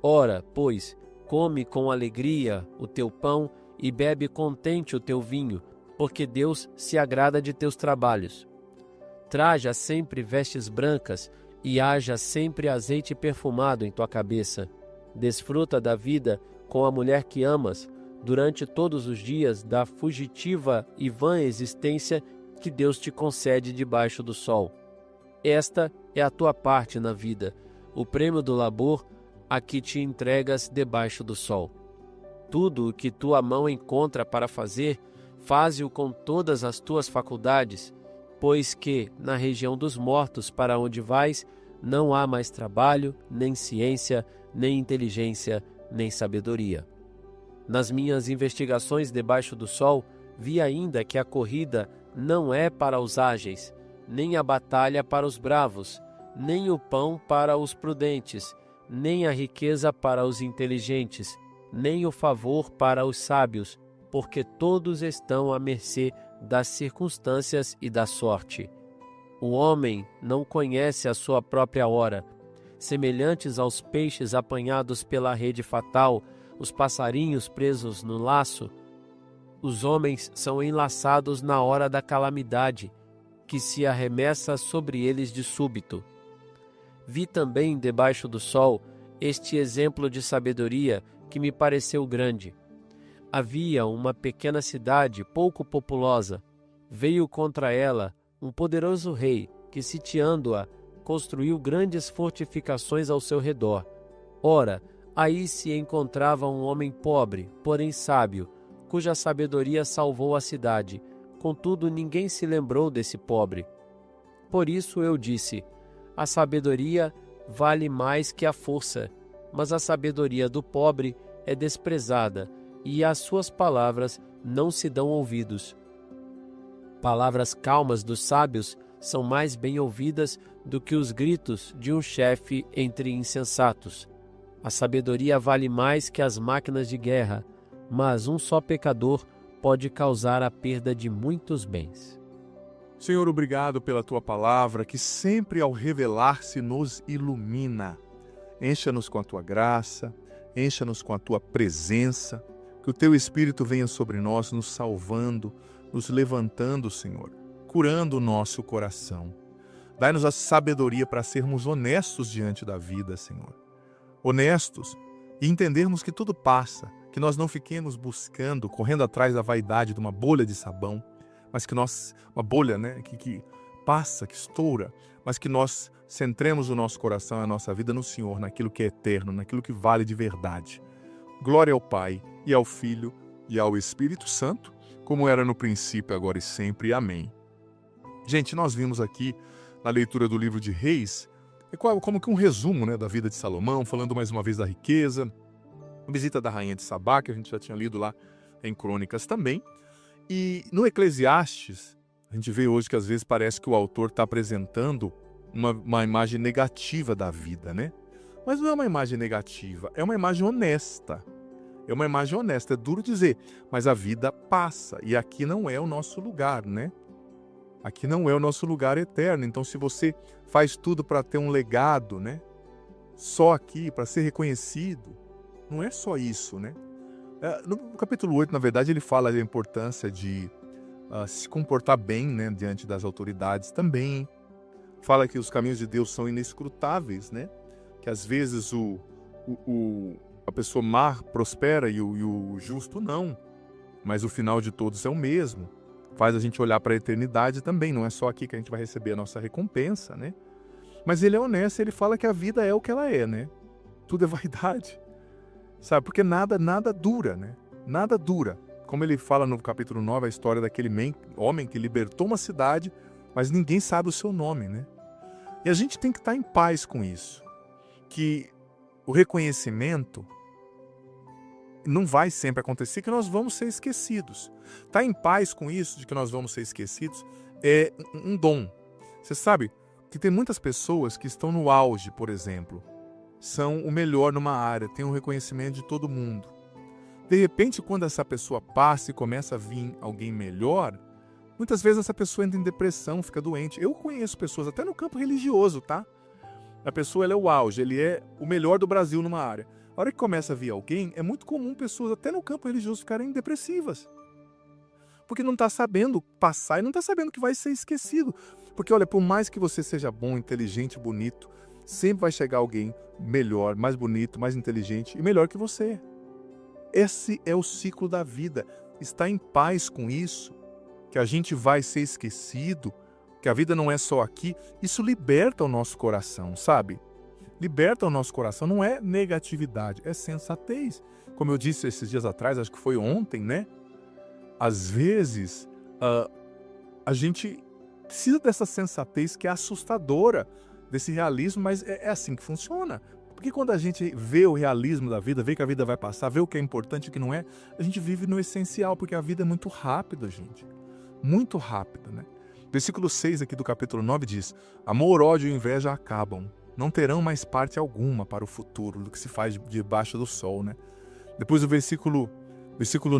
Ora, pois, come com alegria o teu pão e bebe contente o teu vinho, porque Deus se agrada de teus trabalhos. Traja sempre vestes brancas e haja sempre azeite perfumado em tua cabeça. Desfruta da vida com a mulher que amas, durante todos os dias da fugitiva e vã existência que Deus te concede debaixo do sol. Esta é a tua parte na vida, o prêmio do labor a que te entregas debaixo do sol. Tudo o que tua mão encontra para fazer, faze-o com todas as tuas faculdades, pois que, na região dos mortos para onde vais, não há mais trabalho, nem ciência, nem inteligência, nem sabedoria. Nas minhas investigações debaixo do sol, vi ainda que a corrida não é para os ágeis, nem a batalha para os bravos, nem o pão para os prudentes, nem a riqueza para os inteligentes, nem o favor para os sábios, porque todos estão à mercê das circunstâncias e da sorte. O homem não conhece a sua própria hora. Semelhantes aos peixes apanhados pela rede fatal, os passarinhos presos no laço, os homens são enlaçados na hora da calamidade, que se arremessa sobre eles de súbito. Vi também debaixo do sol este exemplo de sabedoria que me pareceu grande. Havia uma pequena cidade pouco populosa. Veio contra ela um poderoso rei que, sitiando-a, construiu grandes fortificações ao seu redor. Ora, aí se encontrava um homem pobre, porém sábio, cuja sabedoria salvou a cidade. Contudo, ninguém se lembrou desse pobre. Por isso eu disse: a sabedoria vale mais que a força, mas a sabedoria do pobre é desprezada, e às suas palavras não se dão ouvidos. Palavras calmas dos sábios são mais bem ouvidas do que os gritos de um chefe entre insensatos. A sabedoria vale mais que as máquinas de guerra, mas um só pecador pode causar a perda de muitos bens. Senhor, obrigado pela Tua palavra, que sempre ao revelar-se nos ilumina. Encha-nos com a Tua graça, encha-nos com a Tua presença, que o Teu Espírito venha sobre nós, nos salvando, nos levantando, Senhor, curando o nosso coração. Dai-nos a sabedoria para sermos honestos diante da vida, Senhor. Honestos e entendermos que tudo passa, que nós não fiquemos buscando, correndo atrás da vaidade de uma bolha de sabão, mas que nós, uma bolha, né, que passa, que estoura, mas que nós centremos o nosso coração e a nossa vida no Senhor, naquilo que é eterno, naquilo que vale de verdade. Glória ao Pai, e ao Filho, e ao Espírito Santo, como era no princípio, agora e sempre. Amém. Gente, nós vimos aqui, na leitura do livro de Reis, como que um resumo, né, da vida de Salomão, falando mais uma vez da riqueza, a visita da rainha de Sabá, que a gente já tinha lido lá em Crônicas também. E no Eclesiastes, a gente vê hoje que às vezes parece que o autor está apresentando uma imagem negativa da vida, né? Mas não é uma imagem negativa, é uma imagem honesta. É uma imagem honesta, é duro dizer, mas a vida passa e aqui não é o nosso lugar, né? Aqui não é o nosso lugar eterno. Então, se você faz tudo para ter um legado, né? Só aqui, para ser reconhecido, não é só isso, né? No capítulo 8, na verdade, ele fala da importância de se comportar bem, né, diante das autoridades também. Fala que os caminhos de Deus são inescrutáveis, né? Que às vezes a pessoa má prospera e o justo não. Mas o final de todos é o mesmo. Faz a gente olhar para a eternidade também. Não é só aqui que a gente vai receber a nossa recompensa, né? Mas ele é honesto, ele fala que a vida é o que ela é, né? Tudo é vaidade. Sabe? Porque nada dura, né? Nada dura. Como ele fala no capítulo 9, a história daquele homem que libertou uma cidade mas ninguém sabe o seu nome, né? E a gente tem que estar em paz com isso, que o reconhecimento não vai sempre acontecer, que nós vamos ser esquecidos. Estar em paz com isso, de que nós vamos ser esquecidos, é um dom. Você sabe que tem muitas pessoas que estão no auge, por exemplo, são o melhor numa área, têm um reconhecimento de todo mundo. De repente, quando essa pessoa passa e começa a vir alguém melhor, muitas vezes essa pessoa entra em depressão, fica doente. Eu conheço pessoas, até no campo religioso, tá? A pessoa ela é o auge, ele é o melhor do Brasil numa área. A hora que começa a vir alguém, é muito comum pessoas, até no campo religioso, ficarem depressivas. Porque não está sabendo passar e não está sabendo que vai ser esquecido. Porque, olha, por mais que você seja bom, inteligente, bonito, sempre vai chegar alguém melhor, mais bonito, mais inteligente e melhor que você. Esse é o ciclo da vida. Está em paz com isso, que a gente vai ser esquecido, que a vida não é só aqui. Isso liberta o nosso coração, sabe? Liberta o nosso coração, não é negatividade, é sensatez. Como eu disse esses dias atrás, acho que foi ontem, né? Às vezes, a gente precisa dessa sensatez que é assustadora, desse realismo, mas é assim que funciona. Porque quando a gente vê o realismo da vida, vê que a vida vai passar, vê o que é importante e o que não é, a gente vive no essencial, porque a vida é muito rápida, gente. Muito rápida, né? Versículo 6 aqui do capítulo 9 diz: amor, ódio e inveja acabam. Não terão mais parte alguma para o futuro do que se faz debaixo do sol, né? Depois o versículo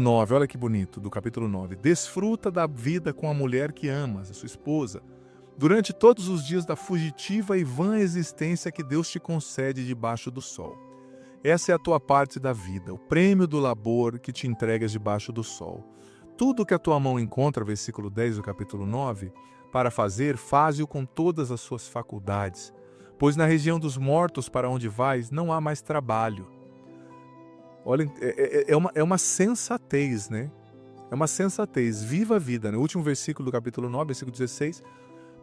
9, olha que bonito, do capítulo 9. Desfruta da vida com a mulher que amas, a sua esposa, durante todos os dias da fugitiva e vã existência que Deus te concede debaixo do sol. Essa é a tua parte da vida, o prêmio do labor que te entregas debaixo do sol. Tudo que a tua mão encontra, versículo 10 do capítulo 9, para fazer, faze-o com todas as suas faculdades, pois na região dos mortos para onde vais não há mais trabalho. Olha, é uma sensatez, né? É uma sensatez. Viva a vida, né? O último versículo do capítulo 9, versículo 16.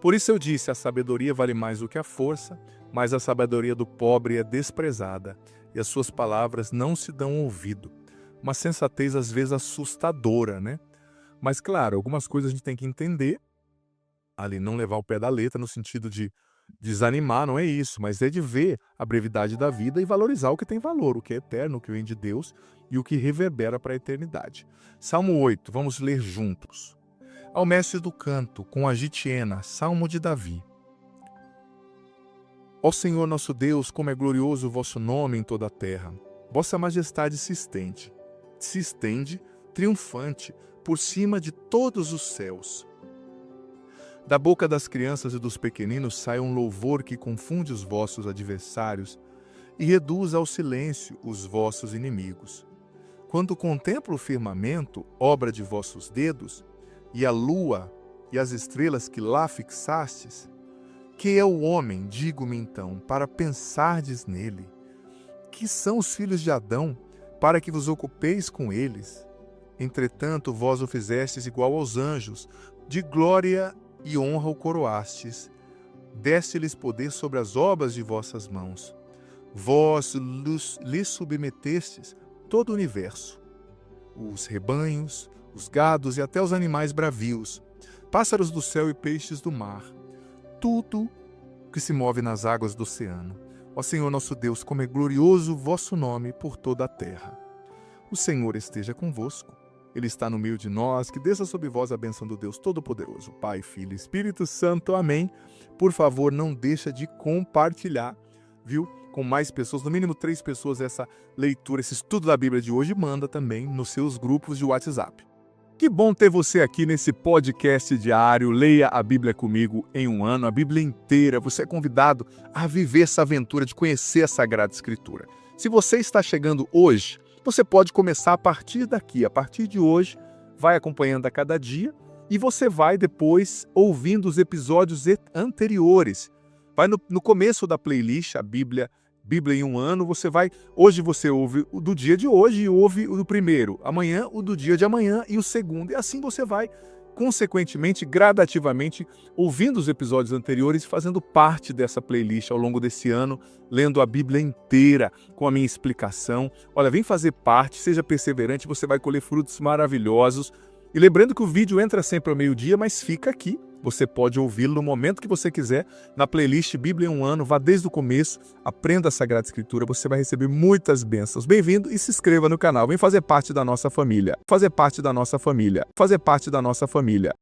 Por isso eu disse, a sabedoria vale mais do que a força, mas a sabedoria do pobre é desprezada, e as suas palavras não se dão ouvido. Uma sensatez, às vezes, assustadora, né? Mas, claro, algumas coisas a gente tem que entender, ali não levar o pé da letra, no sentido de desanimar, não é isso, mas é de ver a brevidade da vida e valorizar o que tem valor, o que é eterno, o que vem de Deus e o que reverbera para a eternidade. Salmo 8, vamos ler juntos. Ao mestre do canto, com a gitiena, Salmo de Davi. Ó Senhor nosso Deus, como é glorioso o vosso nome em toda a terra. Vossa majestade se estende, triunfante, por cima de todos os céus. Da boca das crianças e dos pequeninos sai um louvor que confunde os vossos adversários e reduz ao silêncio os vossos inimigos. Quando contemplo o firmamento, obra de vossos dedos, e a lua e as estrelas que lá fixastes, que é o homem, digo-me então, para pensardes nele? Que são os filhos de Adão, para que vos ocupeis com eles? Entretanto, vós o fizestes igual aos anjos, de glória e honra o coroastes. Deste-lhes poder sobre as obras de vossas mãos. Vós lhes submetestes todo o universo, os rebanhos, os gados e até os animais bravios, pássaros do céu e peixes do mar, tudo que se move nas águas do oceano. Ó Senhor nosso Deus, como é glorioso o vosso nome por toda a terra. O Senhor esteja convosco. Ele está no meio de nós, que desça sobre vós a bênção do Deus Todo-Poderoso, Pai, Filho e Espírito Santo. Amém. Por favor, não deixa de compartilhar, viu? Com mais pessoas, no mínimo 3 pessoas, essa leitura, esse estudo da Bíblia de hoje, manda também nos seus grupos de WhatsApp. Que bom ter você aqui nesse podcast diário. Leia a Bíblia comigo em um ano, a Bíblia inteira. Você é convidado a viver essa aventura de conhecer a Sagrada Escritura. Se você está chegando hoje, você pode começar a partir daqui. A partir de hoje, vai acompanhando a cada dia e você vai depois ouvindo os episódios anteriores. Vai no começo da playlist, a Bíblia em um ano, hoje você ouve o do dia de hoje e ouve o do primeiro, amanhã o do dia de amanhã e o segundo. E assim você vai, consequentemente, gradativamente, ouvindo os episódios anteriores e fazendo parte dessa playlist ao longo desse ano, lendo a Bíblia inteira com a minha explicação. Olha, vem fazer parte, seja perseverante, você vai colher frutos maravilhosos. E lembrando que o vídeo entra sempre ao meio-dia, mas fica aqui Você pode ouvi-lo no momento que você quiser, na playlist Bíblia em um Ano. Vá desde o começo, aprenda a Sagrada Escritura, você vai receber muitas bênçãos. Bem-vindo e se inscreva no canal. Vem fazer parte da nossa família. Fazer parte da nossa família. Fazer parte da nossa família.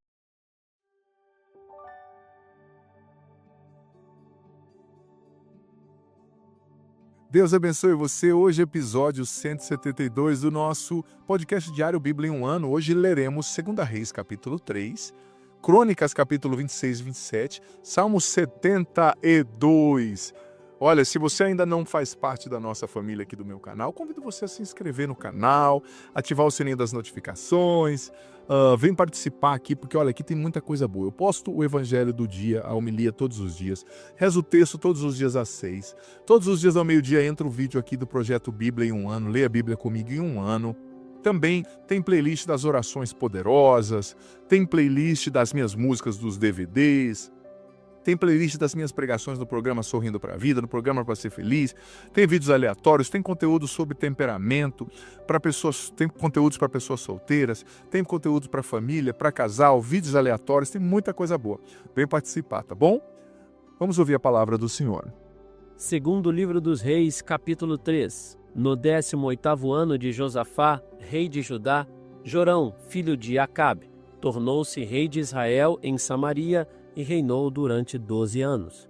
Deus abençoe você. Hoje, episódio 172 do nosso podcast diário Bíblia em um Ano. Hoje leremos 2 Reis, capítulo 3, Crônicas, capítulo 26 e 27, Salmo 72. Olha, se você ainda não faz parte da nossa família aqui do meu canal, convido você a se inscrever no canal, ativar o sininho das notificações, vem participar aqui, porque olha, aqui tem muita coisa boa. Eu posto o evangelho do dia, a homilia todos os dias, rezo o texto todos os dias às 6, todos os dias ao meio-dia entra o vídeo aqui do projeto Bíblia em um Ano, leia a Bíblia comigo em um ano. Também tem playlist das orações poderosas, tem playlist das minhas músicas dos DVDs, tem playlist das minhas pregações no programa Sorrindo para a Vida, no programa Para Ser Feliz, tem vídeos aleatórios, tem conteúdo sobre temperamento, tem conteúdos para pessoas solteiras, tem conteúdos para família, para casal, vídeos aleatórios, tem muita coisa boa. Vem participar, tá bom? Vamos ouvir a palavra do Senhor. Segundo livro dos Reis, capítulo 3. No 18º ano de Josafá, rei de Judá, Jorão, filho de Acabe, tornou-se rei de Israel em Samaria e reinou durante 12 anos.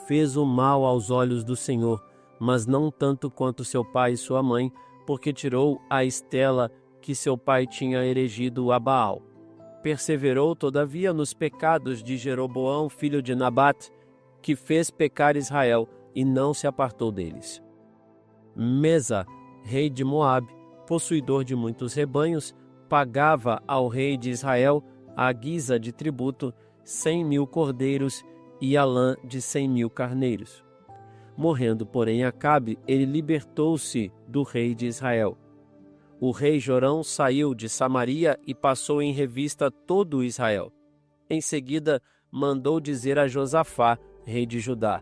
Fez o mal aos olhos do Senhor, mas não tanto quanto seu pai e sua mãe, porque tirou a estela que seu pai tinha erigido a Baal. Perseverou, todavia, nos pecados de Jeroboão, filho de Nabate, que fez pecar Israel, e não se apartou deles. Mesa, rei de Moabe, possuidor de muitos rebanhos, pagava ao rei de Israel, à guisa de tributo, 100.000 cordeiros e a lã de 100.000 carneiros. Morrendo, porém, Acabe, ele libertou-se do rei de Israel. O rei Jorão saiu de Samaria e passou em revista todo Israel. Em seguida, mandou dizer a Josafá, rei de Judá: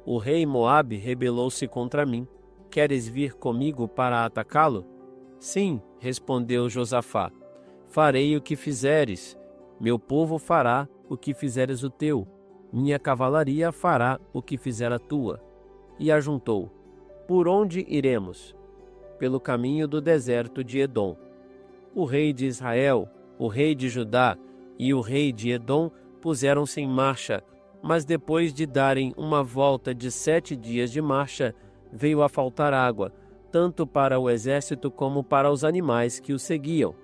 o rei Moabe rebelou-se contra mim. Queres vir comigo para atacá-lo? Sim, respondeu Josafá. Farei o que fizeres. Meu povo fará o que fizeres o teu. Minha cavalaria fará o que fizer a tua. E ajuntou: por onde iremos? Pelo caminho do deserto de Edom. O rei de Israel, o rei de Judá e o rei de Edom puseram-se em marcha, mas depois de darem uma volta de 7 dias de marcha, veio a faltar água, tanto para o exército como para os animais que o seguiam.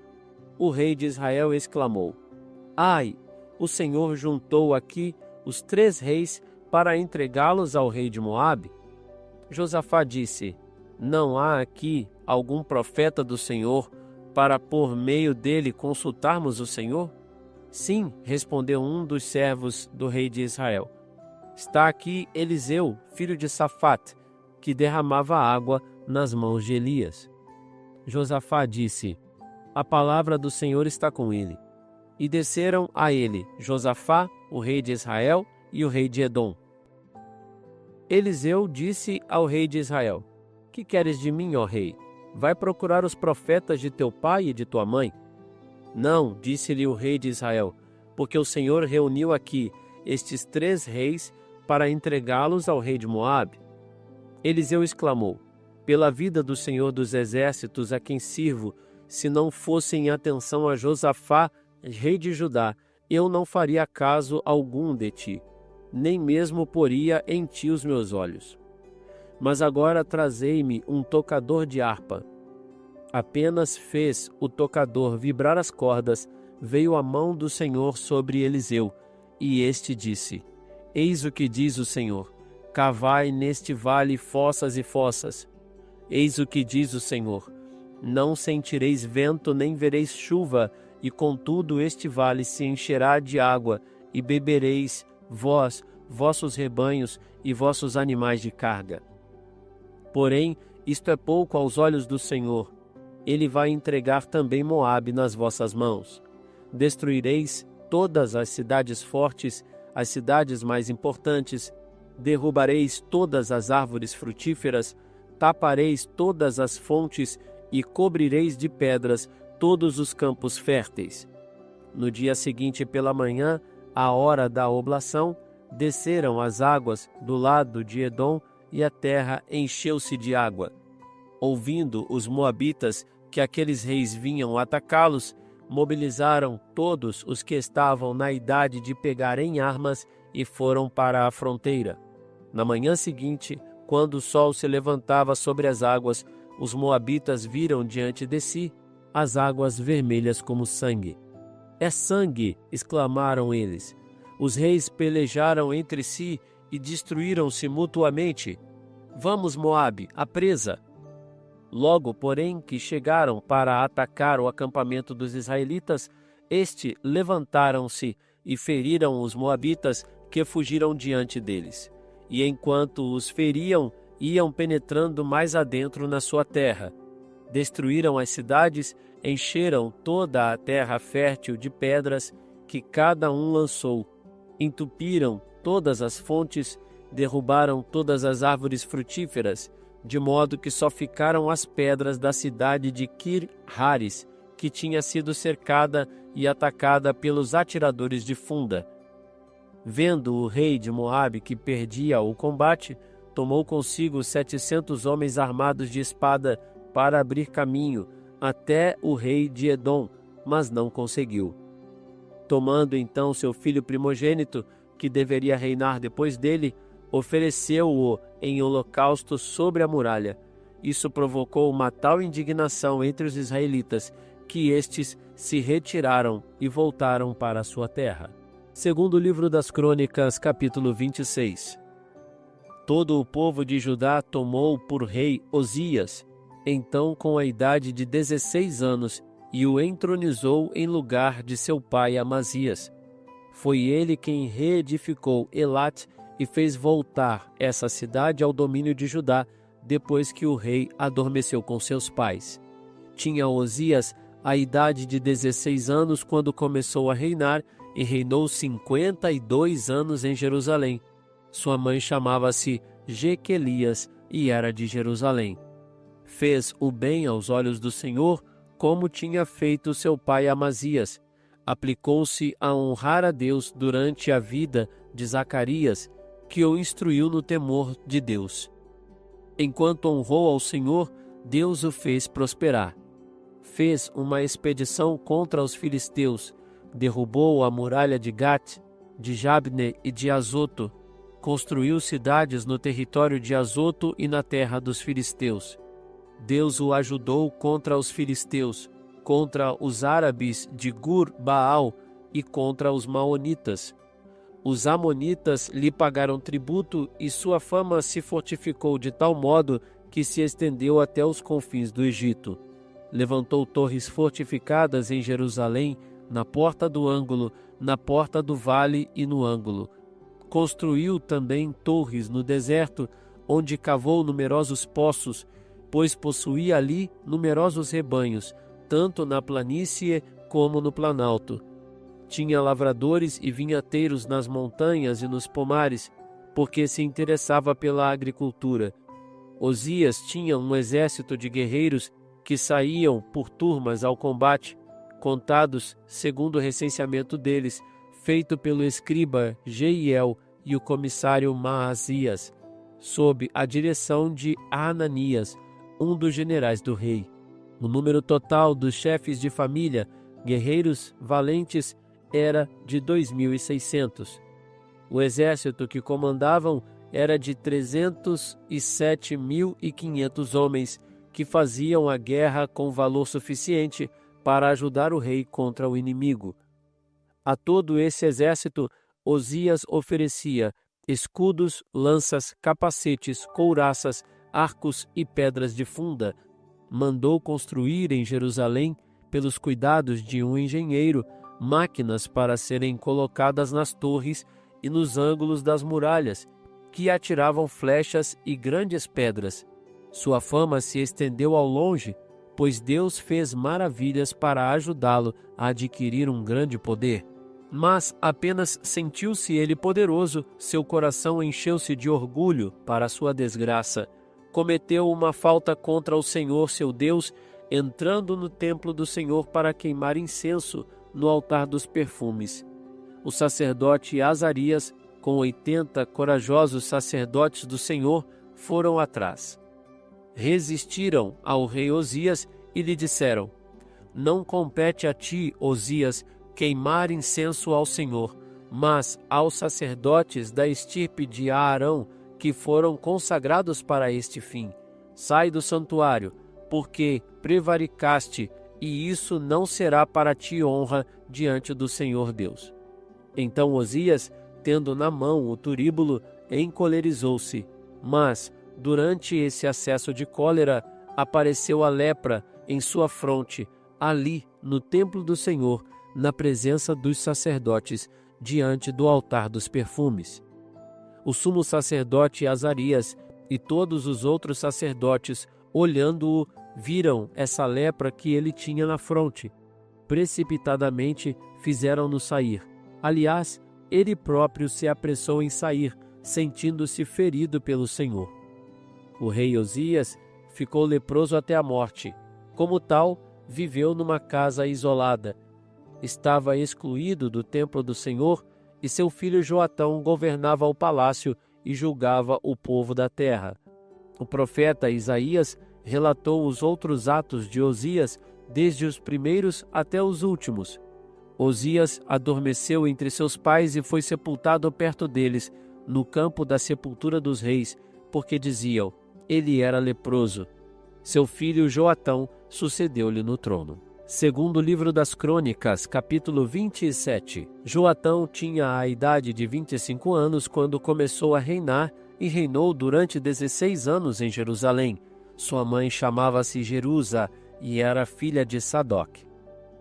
O rei de Israel exclamou: ai, o Senhor juntou aqui os 3 reis para entregá-los ao rei de Moabe? Josafá disse: não há aqui algum profeta do Senhor para por meio dele consultarmos o Senhor? Sim, respondeu um dos servos do rei de Israel. Está aqui Eliseu, filho de Safate, que derramava água nas mãos de Elias. Josafá disse: a palavra do Senhor está com ele. E desceram a ele Josafá, o rei de Israel, e o rei de Edom. Eliseu disse ao rei de Israel: que queres de mim, ó rei? Vai procurar os profetas de teu pai e de tua mãe? Não, disse-lhe o rei de Israel, porque o Senhor reuniu aqui estes 3 reis para entregá-los ao rei de Moabe. Eliseu exclamou: pela vida do Senhor dos exércitos a quem sirvo, se não fosse em atenção a Josafá, rei de Judá, eu não faria caso algum de ti, nem mesmo poria em ti os meus olhos. Mas agora trazei-me um tocador de harpa. Apenas fez o tocador vibrar as cordas, veio a mão do Senhor sobre Eliseu, e este disse: eis o que diz o Senhor: cavai neste vale fossas e fossas. Eis o que diz o Senhor: não sentireis vento nem vereis chuva, e contudo este vale se encherá de água, e bebereis, vós, vossos rebanhos e vossos animais de carga. Porém, isto é pouco aos olhos do Senhor. Ele vai entregar também Moabe nas vossas mãos. Destruireis todas as cidades fortes, as cidades mais importantes, derrubareis todas as árvores frutíferas, tapareis todas as fontes e cobrireis de pedras todos os campos férteis. No dia seguinte pela manhã, à hora da oblação, desceram as águas do lado de Edom e a terra encheu-se de água. Ouvindo os moabitas que aqueles reis vinham atacá-los, mobilizaram todos os que estavam na idade de pegar em armas e foram para a fronteira. Na manhã seguinte, quando o sol se levantava sobre as águas, os moabitas viram diante de si as águas vermelhas como sangue. "É sangue!" exclamaram eles. Os reis pelejaram entre si e destruíram-se mutuamente. "Vamos, Moabe, à presa!" Logo, porém, que chegaram para atacar o acampamento dos israelitas, levantaram-se e feriram os moabitas que fugiram diante deles. E enquanto os feriam, iam penetrando mais adentro na sua terra. Destruíram as cidades, encheram toda a terra fértil de pedras que cada um lançou. Entupiram todas as fontes, derrubaram todas as árvores frutíferas, de modo que só ficaram as pedras da cidade de Kir-Hares, que tinha sido cercada e atacada pelos atiradores de funda. Vendo o rei de Moabe que perdia o combate, tomou consigo 700 homens armados de espada para abrir caminho até o rei de Edom, mas não conseguiu. Tomando então seu filho primogênito, que deveria reinar depois dele, ofereceu-o em holocausto sobre a muralha. Isso provocou uma tal indignação entre os israelitas que estes se retiraram e voltaram para a sua terra. Segundo livro das Crônicas, capítulo 26. Todo o povo de Judá tomou por rei Osias, então com a idade de 16 anos, e o entronizou em lugar de seu pai Amazias. Foi ele quem reedificou Elat e fez voltar essa cidade ao domínio de Judá, depois que o rei adormeceu com seus pais. Tinha Osias a idade de 16 anos quando começou a reinar e reinou 52 anos em Jerusalém. Sua mãe chamava-se Jequelias e era de Jerusalém. Fez o bem aos olhos do Senhor, como tinha feito seu pai Amazias. Aplicou-se a honrar a Deus durante a vida de Zacarias, que o instruiu no temor de Deus. Enquanto honrou ao Senhor, Deus o fez prosperar. Fez uma expedição contra os filisteus, derrubou a muralha de Gat, de Jabne e de Azoto, construiu cidades no território de Azoto e na terra dos filisteus. Deus o ajudou contra os filisteus, contra os árabes de Gur-Baal e contra os maonitas. Os amonitas lhe pagaram tributo e sua fama se fortificou de tal modo que se estendeu até os confins do Egito. Levantou torres fortificadas em Jerusalém, na porta do ângulo, na porta do vale e no ângulo. Construiu também torres no deserto, onde cavou numerosos poços, pois possuía ali numerosos rebanhos, tanto na planície como no planalto. Tinha lavradores e vinhateiros nas montanhas e nos pomares, porque se interessava pela agricultura. Osias tinha um exército de guerreiros que saíam por turmas ao combate, contados segundo o recenseamento deles, feito pelo escriba Jeiel e o comissário Maazias, sob a direção de Ananias, um dos generais do rei. O número total dos chefes de família, guerreiros valentes, era de 2.600. O exército que comandavam era de 307.500 homens, que faziam a guerra com valor suficiente para ajudar o rei contra o inimigo. A todo esse exército, Osias oferecia escudos, lanças, capacetes, couraças, arcos e pedras de funda. Mandou construir em Jerusalém, pelos cuidados de um engenheiro, máquinas para serem colocadas nas torres e nos ângulos das muralhas, que atiravam flechas e grandes pedras. Sua fama se estendeu ao longe, pois Deus fez maravilhas para ajudá-lo a adquirir um grande poder. Mas apenas sentiu-se ele poderoso, seu coração encheu-se de orgulho para sua desgraça. Cometeu uma falta contra o Senhor seu Deus, entrando no templo do Senhor para queimar incenso no altar dos perfumes. o sacerdote Azarias, com 80 corajosos sacerdotes do Senhor, foram atrás. Resistiram ao rei Osias e lhe disseram: Não compete a ti, Osias, queimar incenso ao Senhor, mas aos sacerdotes da estirpe de Aarão, que foram consagrados para este fim. Sai do santuário, porque prevaricaste, e isso não será para ti honra diante do Senhor Deus. Então Osias, tendo na mão o turíbulo, encolerizou-se, mas, durante esse acesso de cólera, apareceu a lepra em sua fronte, ali, no templo do Senhor, na presença dos sacerdotes, diante do altar dos perfumes. O sumo sacerdote Azarias e todos os outros sacerdotes, olhando-o, viram essa lepra que ele tinha na fronte. Precipitadamente fizeram-no sair. Aliás, ele próprio se apressou em sair, sentindo-se ferido pelo Senhor. O rei Osias ficou leproso até a morte. Como tal, viveu numa casa isolada. Estava excluído do templo do Senhor, e seu filho Joatão governava o palácio e julgava o povo da terra. O profeta Isaías relatou os outros atos de Osias, desde os primeiros até os últimos. Osias adormeceu entre seus pais e foi sepultado perto deles, no campo da sepultura dos reis, porque diziam: ele era leproso. Seu filho Joatão sucedeu-lhe no trono. Segundo o livro das Crônicas, capítulo 27. Joatão tinha a idade de 25 anos quando começou a reinar e reinou durante 16 anos em Jerusalém. Sua mãe chamava-se Jerusa e era filha de Sadoc.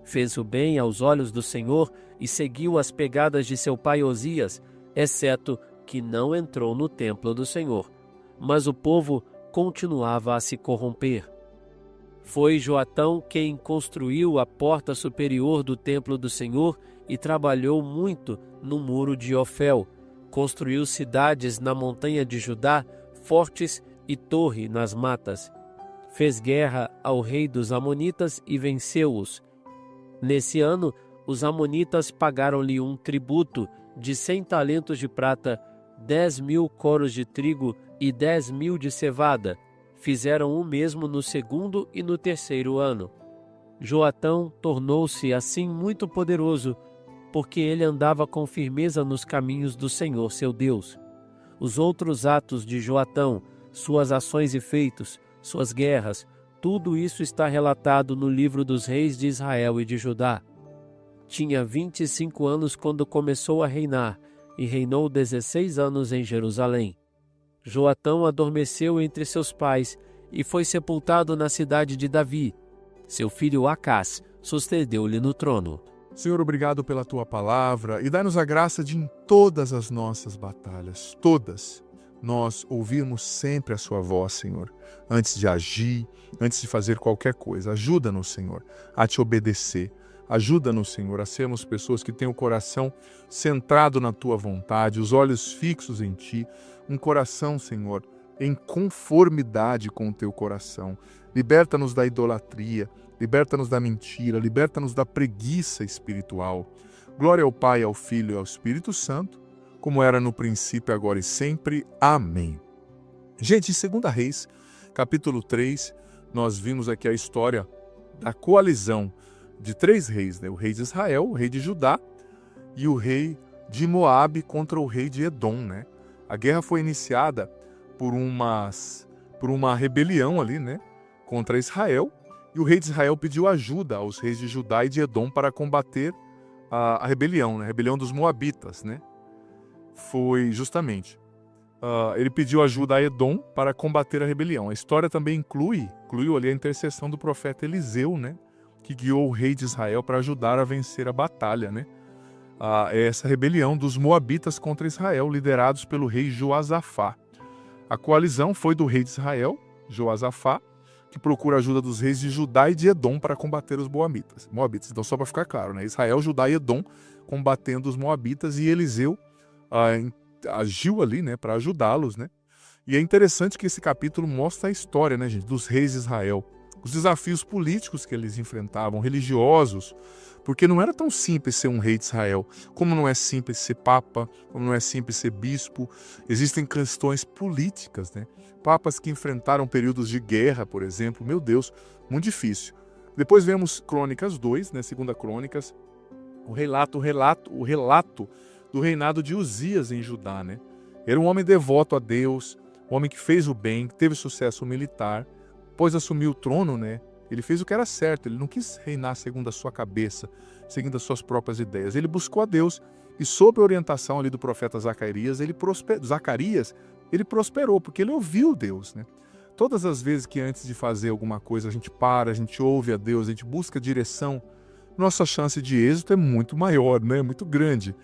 Fez o bem aos olhos do Senhor e seguiu as pegadas de seu pai Osias, exceto que não entrou no templo do Senhor. Mas o povo continuava a se corromper. Foi Joatão quem construiu a porta superior do templo do Senhor e trabalhou muito no muro de Ofel. Construiu cidades na montanha de Judá, fortes e torre nas matas. Fez guerra ao rei dos Amonitas e venceu-os. Nesse ano, os Amonitas pagaram-lhe um tributo de 100 talentos de prata, 10.000 coros de trigo e 10.000 de cevada. Fizeram o mesmo no segundo e no terceiro ano. Joatão tornou-se assim muito poderoso, porque ele andava com firmeza nos caminhos do Senhor seu Deus. Os outros atos de Joatão, suas ações e feitos, suas guerras, tudo isso está relatado no livro dos reis de Israel e de Judá. Tinha 25 anos quando começou a reinar, e reinou 16 anos em Jerusalém. Joatão adormeceu entre seus pais e foi sepultado na cidade de Davi. Seu filho Acás sucedeu-lhe no trono. Senhor, obrigado pela tua palavra e dá-nos a graça de em todas as nossas batalhas, todas, nós ouvirmos sempre a sua voz, Senhor, antes de agir, antes de fazer qualquer coisa. Ajuda-nos, Senhor, a te obedecer. Ajuda-nos, Senhor, a sermos pessoas que têm o coração centrado na tua vontade, os olhos fixos em ti, um coração, Senhor, em conformidade com o teu coração. Liberta-nos da idolatria, liberta-nos da mentira, liberta-nos da preguiça espiritual. Glória ao Pai, ao Filho e ao Espírito Santo, como era no princípio, agora e sempre. Amém. Gente, em 2 Reis, capítulo 3, nós vimos aqui a história da coalizão de 3 reis, né? O rei de Israel, o rei de Judá e o rei de Moabe contra o rei de Edom, né? A guerra foi iniciada por uma rebelião ali, né? Contra Israel, e o rei de Israel pediu ajuda aos reis de Judá e de Edom para combater a rebelião, né? A rebelião dos Moabitas, né? Foi justamente, ele pediu ajuda a Edom para combater a rebelião. A história também incluiu ali a intercessão do profeta Eliseu, né? Que guiou o rei de Israel para ajudar a vencer a batalha, né? Essa rebelião dos Moabitas contra Israel, liderados pelo rei Joasafá. A coalizão foi do rei de Israel, Joasafá, que procura a ajuda dos reis de Judá e de Edom para combater os Moabitas. Então, só para ficar claro, né? Israel, Judá e Edom combatendo os Moabitas, e Eliseu agiu ali, né, para ajudá-los, né? E é interessante que esse capítulo mostra a história, né, gente, dos reis de Israel, os desafios políticos que eles enfrentavam, religiosos, Porque não era tão simples ser um rei de Israel, como não é simples ser papa, como não é simples ser bispo. Existem questões políticas, né? Papas que enfrentaram períodos de guerra, por exemplo. Meu Deus, muito difícil. Depois vemos Crônicas 2, né? Segunda Crônicas, o relato do reinado de Uzias em Judá, né? Era um homem devoto a Deus, um homem que fez o bem, que teve sucesso militar, pois assumiu o trono, né? Ele fez o que era certo, ele não quis reinar segundo a sua cabeça, segundo as suas próprias ideias. Ele buscou a Deus e, sob a orientação ali do profeta Zacarias, ele prosperou, porque ele ouviu Deus, né? Todas as vezes que antes de fazer alguma coisa a gente para, a gente ouve a Deus, a gente busca direção, nossa chance de êxito é muito maior, né? Muito grande.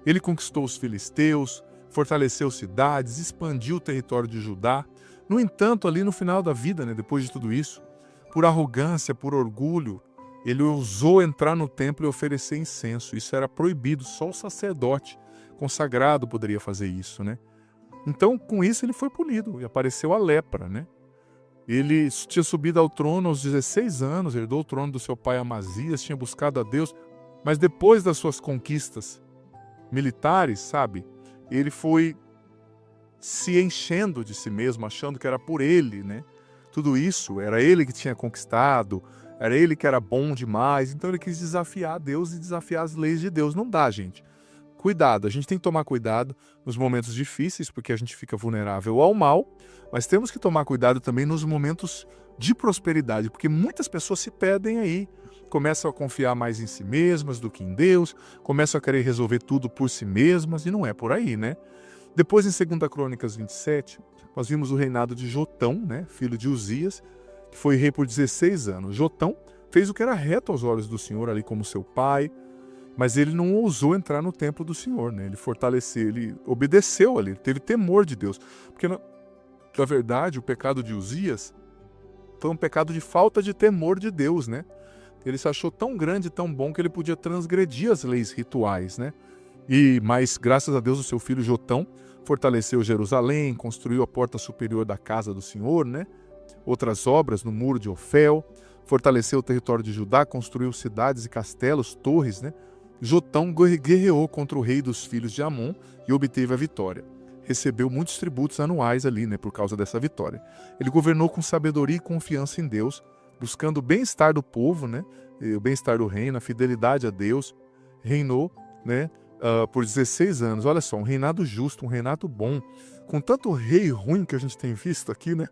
Ele conquistou os filisteus, fortaleceu cidades, expandiu o território de Judá. No entanto, ali no final da vida, né, depois de tudo isso, por arrogância, por orgulho, ele ousou entrar no templo e oferecer incenso. Isso era proibido, só o sacerdote consagrado poderia fazer isso, né? Então, com isso, ele foi punido e apareceu a lepra, né? Ele tinha subido ao trono aos 16 anos, herdou o trono do seu pai Amazias, tinha buscado a Deus, mas depois das suas conquistas militares, sabe, ele foi se enchendo de si mesmo, achando que era por ele, né? Tudo isso, era ele que tinha conquistado, era ele que era bom demais, então ele quis desafiar Deus e desafiar as leis de Deus. Não dá, gente. Cuidado, a gente tem que tomar cuidado nos momentos difíceis, porque a gente fica vulnerável ao mal, mas temos que tomar cuidado também nos momentos de prosperidade, porque muitas pessoas se perdem aí, começam a confiar mais em si mesmas do que em Deus, começam a querer resolver tudo por si mesmas, e não é por aí, né? Depois, em 2 Crônicas 27, nós vimos o reinado de Jotão, né, filho de Uzias, que foi rei por 16 anos. Jotão fez o que era reto aos olhos do Senhor, ali como seu pai, mas ele não ousou entrar no templo do Senhor, né? Ele fortaleceu, ele obedeceu ali, ele teve temor de Deus. Porque, na verdade, o pecado de Uzias foi um pecado de falta de temor de Deus, né? Ele se achou tão grande, tão bom, que ele podia transgredir as leis rituais, né? Mas, graças a Deus, o seu filho Jotão fortaleceu Jerusalém, construiu a porta superior da casa do Senhor, né? Outras obras no muro de Ofel, fortaleceu o território de Judá, construiu cidades e castelos, torres, né? Jotão guerreou contra o rei dos filhos de Amon e obteve a vitória. Recebeu muitos tributos anuais ali, né, por causa dessa vitória. Ele governou com sabedoria e confiança em Deus, buscando o bem-estar do povo, né, o bem-estar do reino, a fidelidade a Deus. Reinou, né, por 16 anos. Olha só, um reinado justo, um reinado bom. Com tanto rei ruim que a gente tem visto aqui, né,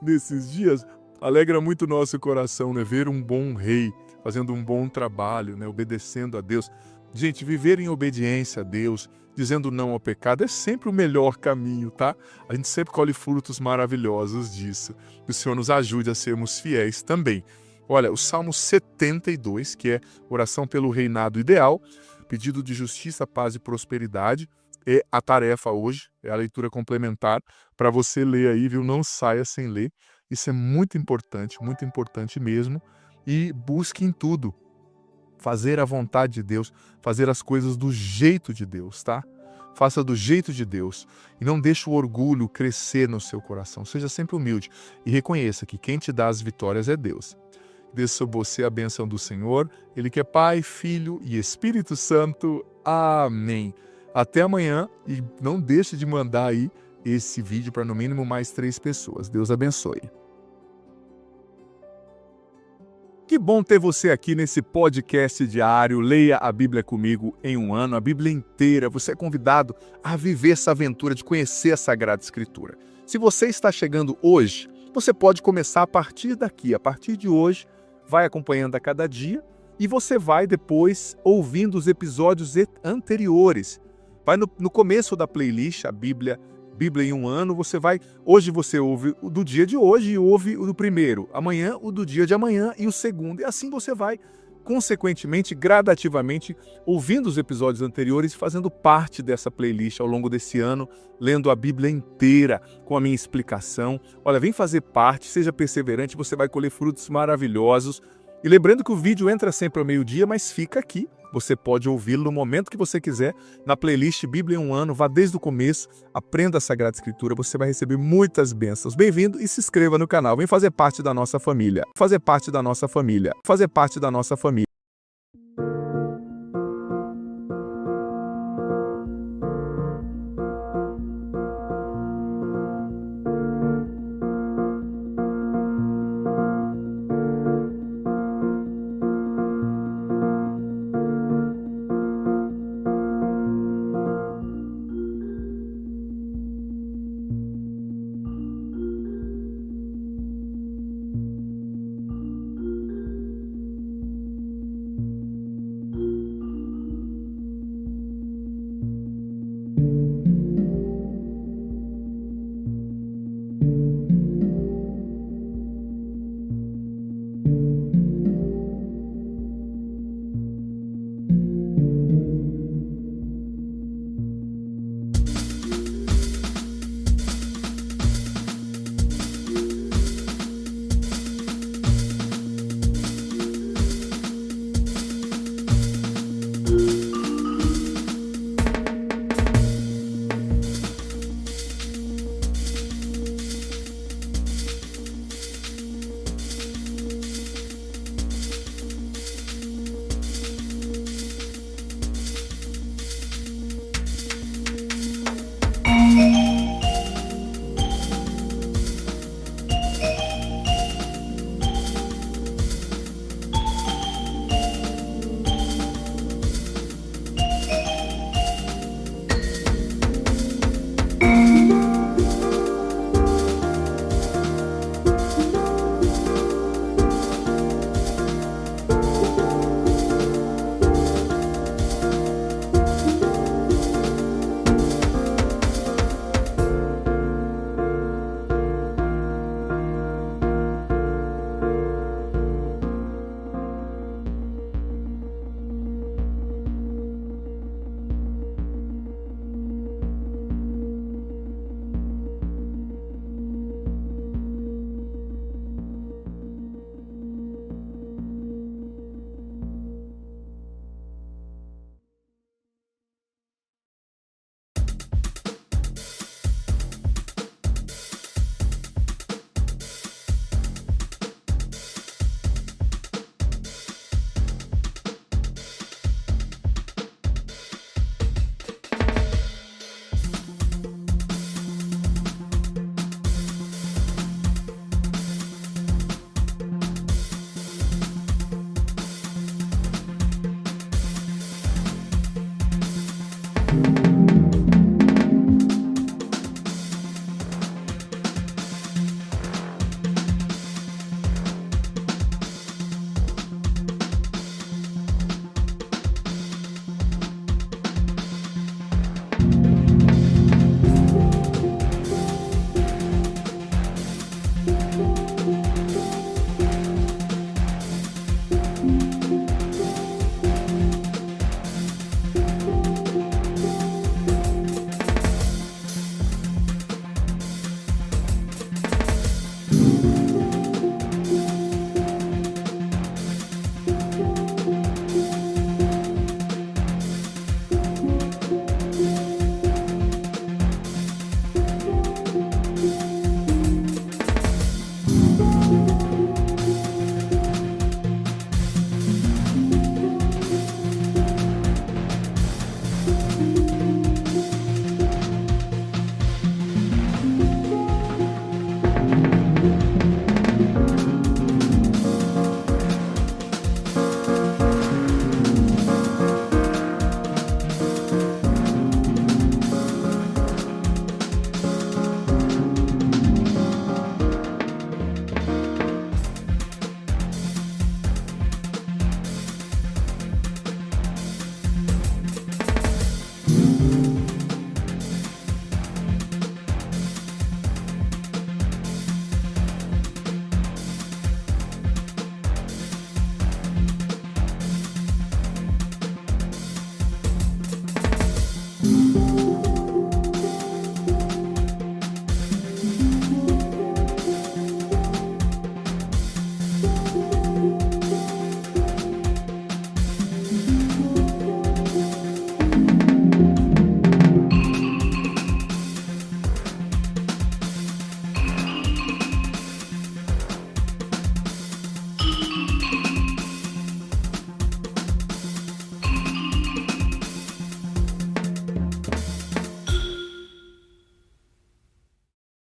nesses dias, alegra muito o nosso coração, né, ver um bom rei fazendo um bom trabalho, né, obedecendo a Deus. Gente, viver em obediência a Deus, dizendo não ao pecado, é sempre o melhor caminho, tá? A gente sempre colhe frutos maravilhosos disso. Que o Senhor nos ajude a sermos fiéis também. Olha, o Salmo 72, que é oração pelo reinado ideal, pedido de justiça, paz e prosperidade, é a tarefa hoje, é a leitura complementar para você ler aí, viu? Não saia sem ler. Isso é muito importante mesmo. E busque em tudo fazer a vontade de Deus, fazer as coisas do jeito de Deus, tá? Faça do jeito de Deus e não deixe o orgulho crescer no seu coração. Seja sempre humilde e reconheça que quem te dá as vitórias é Deus. Desça sobre você a bênção do Senhor, Ele que é Pai, Filho e Espírito Santo. Amém. Até amanhã e não deixe de mandar aí esse vídeo para no mínimo mais 3 pessoas. Deus abençoe. Que bom ter você aqui nesse podcast diário. Leia a Bíblia comigo em um ano, a Bíblia inteira. Você é convidado a viver essa aventura de conhecer a Sagrada Escritura. Se você está chegando hoje, você pode começar a partir daqui. A partir de hoje, vai acompanhando a cada dia e você vai depois ouvindo os episódios anteriores. Vai no começo da playlist, a Bíblia em um ano, hoje você ouve o do dia de hoje e ouve o do primeiro, amanhã o do dia de amanhã e o segundo, e assim você vai, consequentemente, gradativamente, ouvindo os episódios anteriores e fazendo parte dessa playlist ao longo desse ano, lendo a Bíblia inteira com a minha explicação. Olha, vem fazer parte, seja perseverante, você vai colher frutos maravilhosos. E lembrando que o vídeo entra sempre ao meio-dia, mas fica aqui. Você pode ouvi-lo no momento que você quiser, na playlist Bíblia em um Ano. Vá desde o começo, aprenda a Sagrada Escritura, você vai receber muitas bênçãos. Bem-vindo e se inscreva no canal. Vem fazer parte da nossa família. Fazer parte da nossa família. Fazer parte da nossa família.